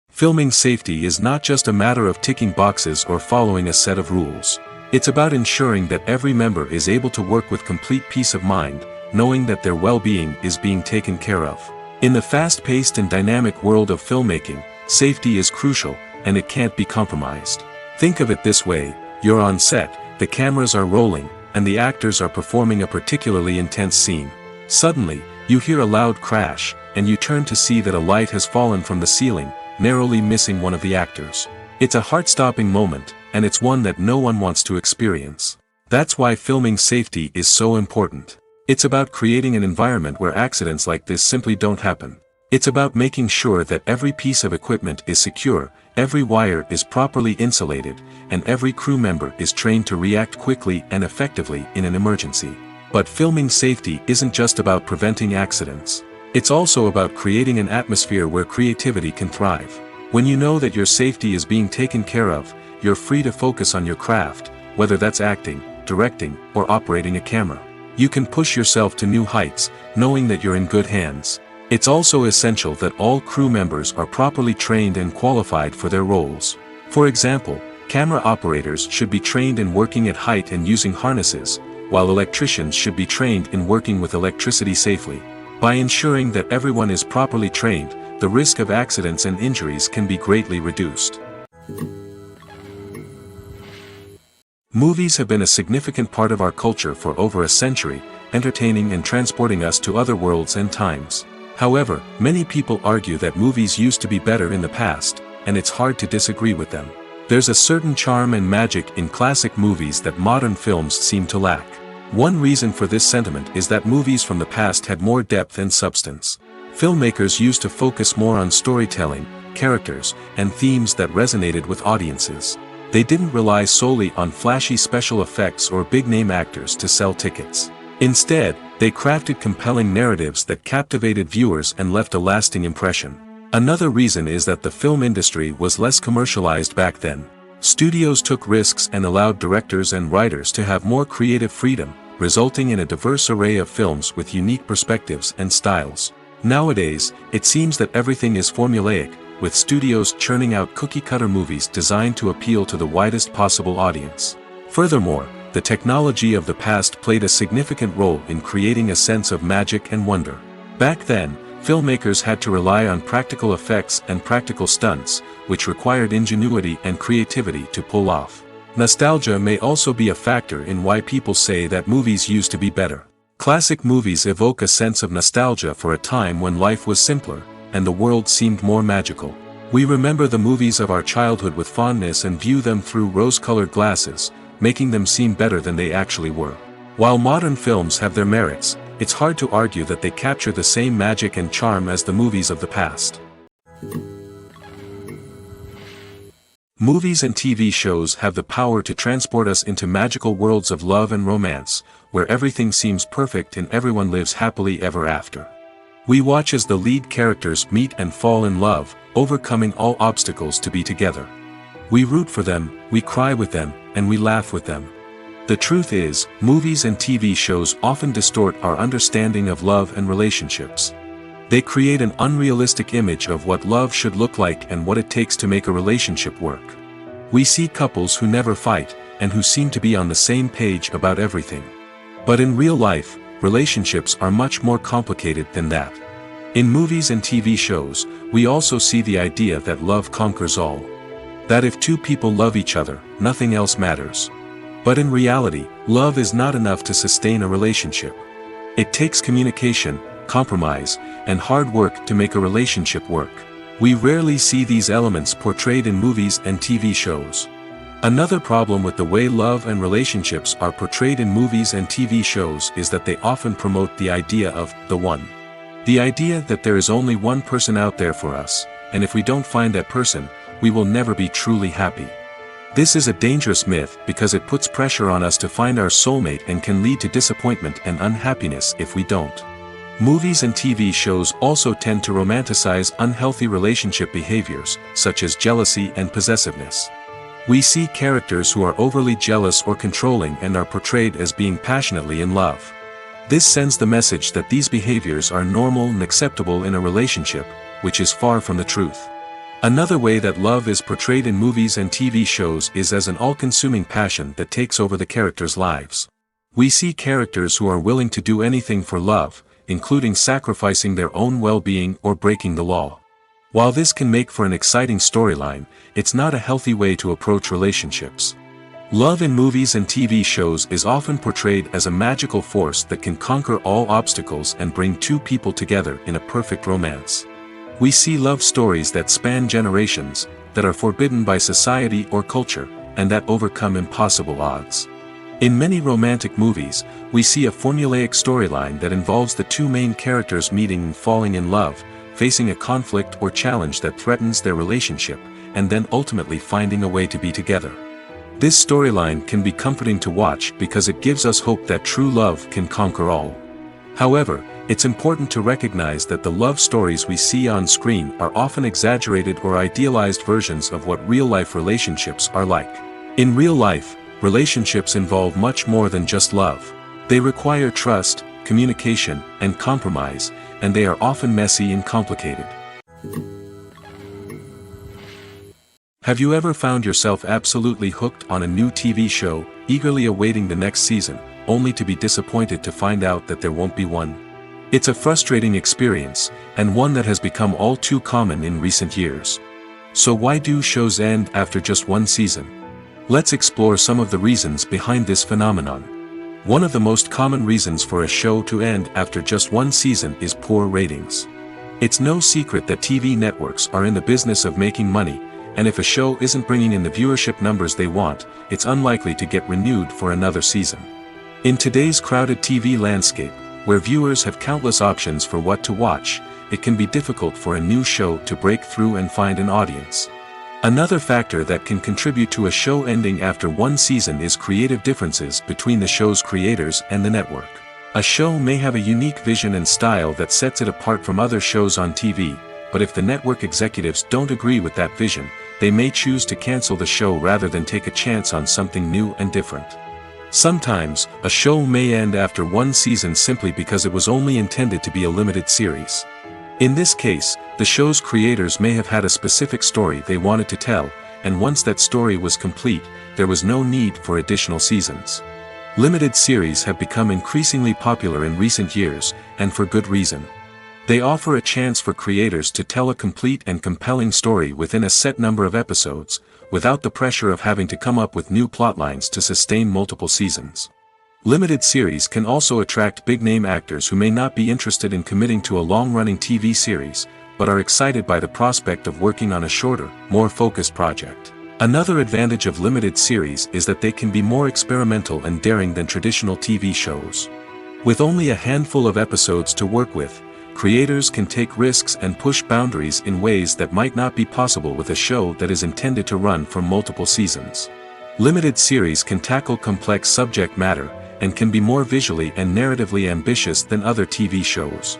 Filming safety is not just a matter of ticking boxes or following a set of rules. It's about ensuring that every member is able to work with complete peace of mind, knowing that their well-being is being taken care of. In the fast-paced and dynamic world of filmmaking, safety is crucial, and it can't be compromised. Think of it this way: you're on set, the cameras are rolling, and the actors are performing a particularly intense scene. Suddenly, you hear a loud crash, and you turn to see that a light has fallen from the ceiling, narrowly missing one of the actors. It's a heart-stopping moment, and it's one that no one wants to experience. That's why filming safety is so important. It's about creating an environment where accidents like this simply don't happen. It's about making sure that every piece of equipment is secure, every wire is properly insulated, and every crew member is trained to react quickly and effectively in an emergency. But filming safety isn't just about preventing accidents. It's also about creating an atmosphere where creativity can thrive. When you know that your safety is being taken care of, you're free to focus on your craft, whether that's acting, directing, or operating a camera. You can push yourself to new heights, knowing that you're in good hands. It's also essential that all crew members are properly trained and qualified for their roles. For example, camera operators should be trained in working at height and using harnesses, while electricians should be trained in working with electricity safely. By ensuring that everyone is properly trained, the risk of accidents and injuries can be greatly reduced. Movies have been a significant part of our culture for over a century, entertaining and transporting us to other worlds and times. However, many people argue that movies used to be better in the past, and it's hard to disagree with them. There's a certain charm and magic in classic movies that modern films seem to lack. One reason for this sentiment is that movies from the past had more depth and substance. Filmmakers used to focus more on storytelling, characters, and themes that resonated with audiences. They didn't rely solely on flashy special effects or big-name actors to sell tickets. Instead, they crafted compelling narratives that captivated viewers and left a lasting impression. Another reason is that the film industry was less commercialized back then. Studios took risks and allowed directors and writers to have more creative freedom, resulting in a diverse array of films with unique perspectives and styles. Nowadays, it seems that everything is formulaic, with studios churning out cookie-cutter movies designed to appeal to the widest possible audience. Furthermore, the technology of the past played a significant role in creating a sense of magic and wonder. Back then, filmmakers had to rely on practical effects and practical stunts, which required ingenuity and creativity to pull off. Nostalgia may also be a factor in why people say that movies used to be better. Classic movies evoke a sense of nostalgia for a time when life was simpler, and the world seemed more magical. We remember the movies of our childhood with fondness and view them through rose-colored glasses, making them seem better than they actually were. While modern films have their merits, it's hard to argue that they capture the same magic and charm as the movies of the past. Movies and TV shows have the power to transport us into magical worlds of love and romance, where everything seems perfect and everyone lives happily ever after. We watch as the lead characters meet and fall in love, overcoming all obstacles to be together. We root for them, we cry with them, and we laugh with them. The truth is, movies and TV shows often distort our understanding of love and relationships. They create an unrealistic image of what love should look like and what it takes to make a relationship work. We see couples who never fight, and who seem to be on the same page about everything. But in real life, relationships are much more complicated than that. In movies and TV shows, we also see the idea that love conquers all. That if two people love each other, nothing else matters. But in reality, love is not enough to sustain a relationship. It takes communication, compromise, and hard work to make a relationship work. We rarely see these elements portrayed in movies and TV shows. Another problem with the way love and relationships are portrayed in movies and TV shows is that they often promote the idea of the one. The idea that there is only one person out there for us, and if we don't find that person, we will never be truly happy. This is a dangerous myth because it puts pressure on us to find our soulmate and can lead to disappointment and unhappiness if we don't. Movies and TV shows also tend to romanticize unhealthy relationship behaviors, such as jealousy and possessiveness. We see characters who are overly jealous or controlling and are portrayed as being passionately in love. This sends the message that these behaviors are normal and acceptable in a relationship, which is far from the truth. Another way that love is portrayed in movies and TV shows is as an all-consuming passion that takes over the characters' lives. We see characters who are willing to do anything for love, including sacrificing their own well-being or breaking the law. While this can make for an exciting storyline, it's not a healthy way to approach relationships. Love in movies and TV shows is often portrayed as a magical force that can conquer all obstacles and bring two people together in a perfect romance. We see love stories that span generations, that are forbidden by society or culture, and that overcome impossible odds. In many romantic movies, we see a formulaic storyline that involves the two main characters meeting and falling in love, facing a conflict or challenge that threatens their relationship, and then ultimately finding a way to be together. This storyline can be comforting to watch because it gives us hope that true love can conquer all. However, it's important to recognize that the love stories we see on screen are often exaggerated or idealized versions of what real-life relationships are like. In real life, relationships involve much more than just love. They require trust, communication, and compromise, and they are often messy and complicated. Have you ever found yourself absolutely hooked on a new TV show, eagerly awaiting the next season, only to be disappointed to find out that there won't be one? It's a frustrating experience, and one that has become all too common in recent years. So why do shows end after just one season? Let's explore some of the reasons behind this phenomenon. One of the most common reasons for a show to end after just one season is poor ratings. It's no secret that TV networks are in the business of making money, and if a show isn't bringing in the viewership numbers they want, it's unlikely to get renewed for another season. In today's crowded TV landscape, where viewers have countless options for what to watch, it can be difficult for a new show to break through and find an audience. Another factor that can contribute to a show ending after one season is creative differences between the show's creators and the network. A show may have a unique vision and style that sets it apart from other shows on TV, but if the network executives don't agree with that vision, they may choose to cancel the show rather than take a chance on something new and different. Sometimes, a show may end after one season simply because it was only intended to be a limited series. In this case, the show's creators may have had a specific story they wanted to tell, and once that story was complete, there was no need for additional seasons. Limited series have become increasingly popular in recent years, and for good reason. They offer a chance for creators to tell a complete and compelling story within a set number of episodes, without the pressure of having to come up with new plotlines to sustain multiple seasons. Limited series can also attract big-name actors who may not be interested in committing to a long-running TV series, but are excited by the prospect of working on a shorter, more focused project. Another advantage of limited series is that they can be more experimental and daring than traditional TV shows. With only a handful of episodes to work with, creators can take risks and push boundaries in ways that might not be possible with a show that is intended to run for multiple seasons. Limited series can tackle complex subject matter, and can be more visually and narratively ambitious than other TV shows.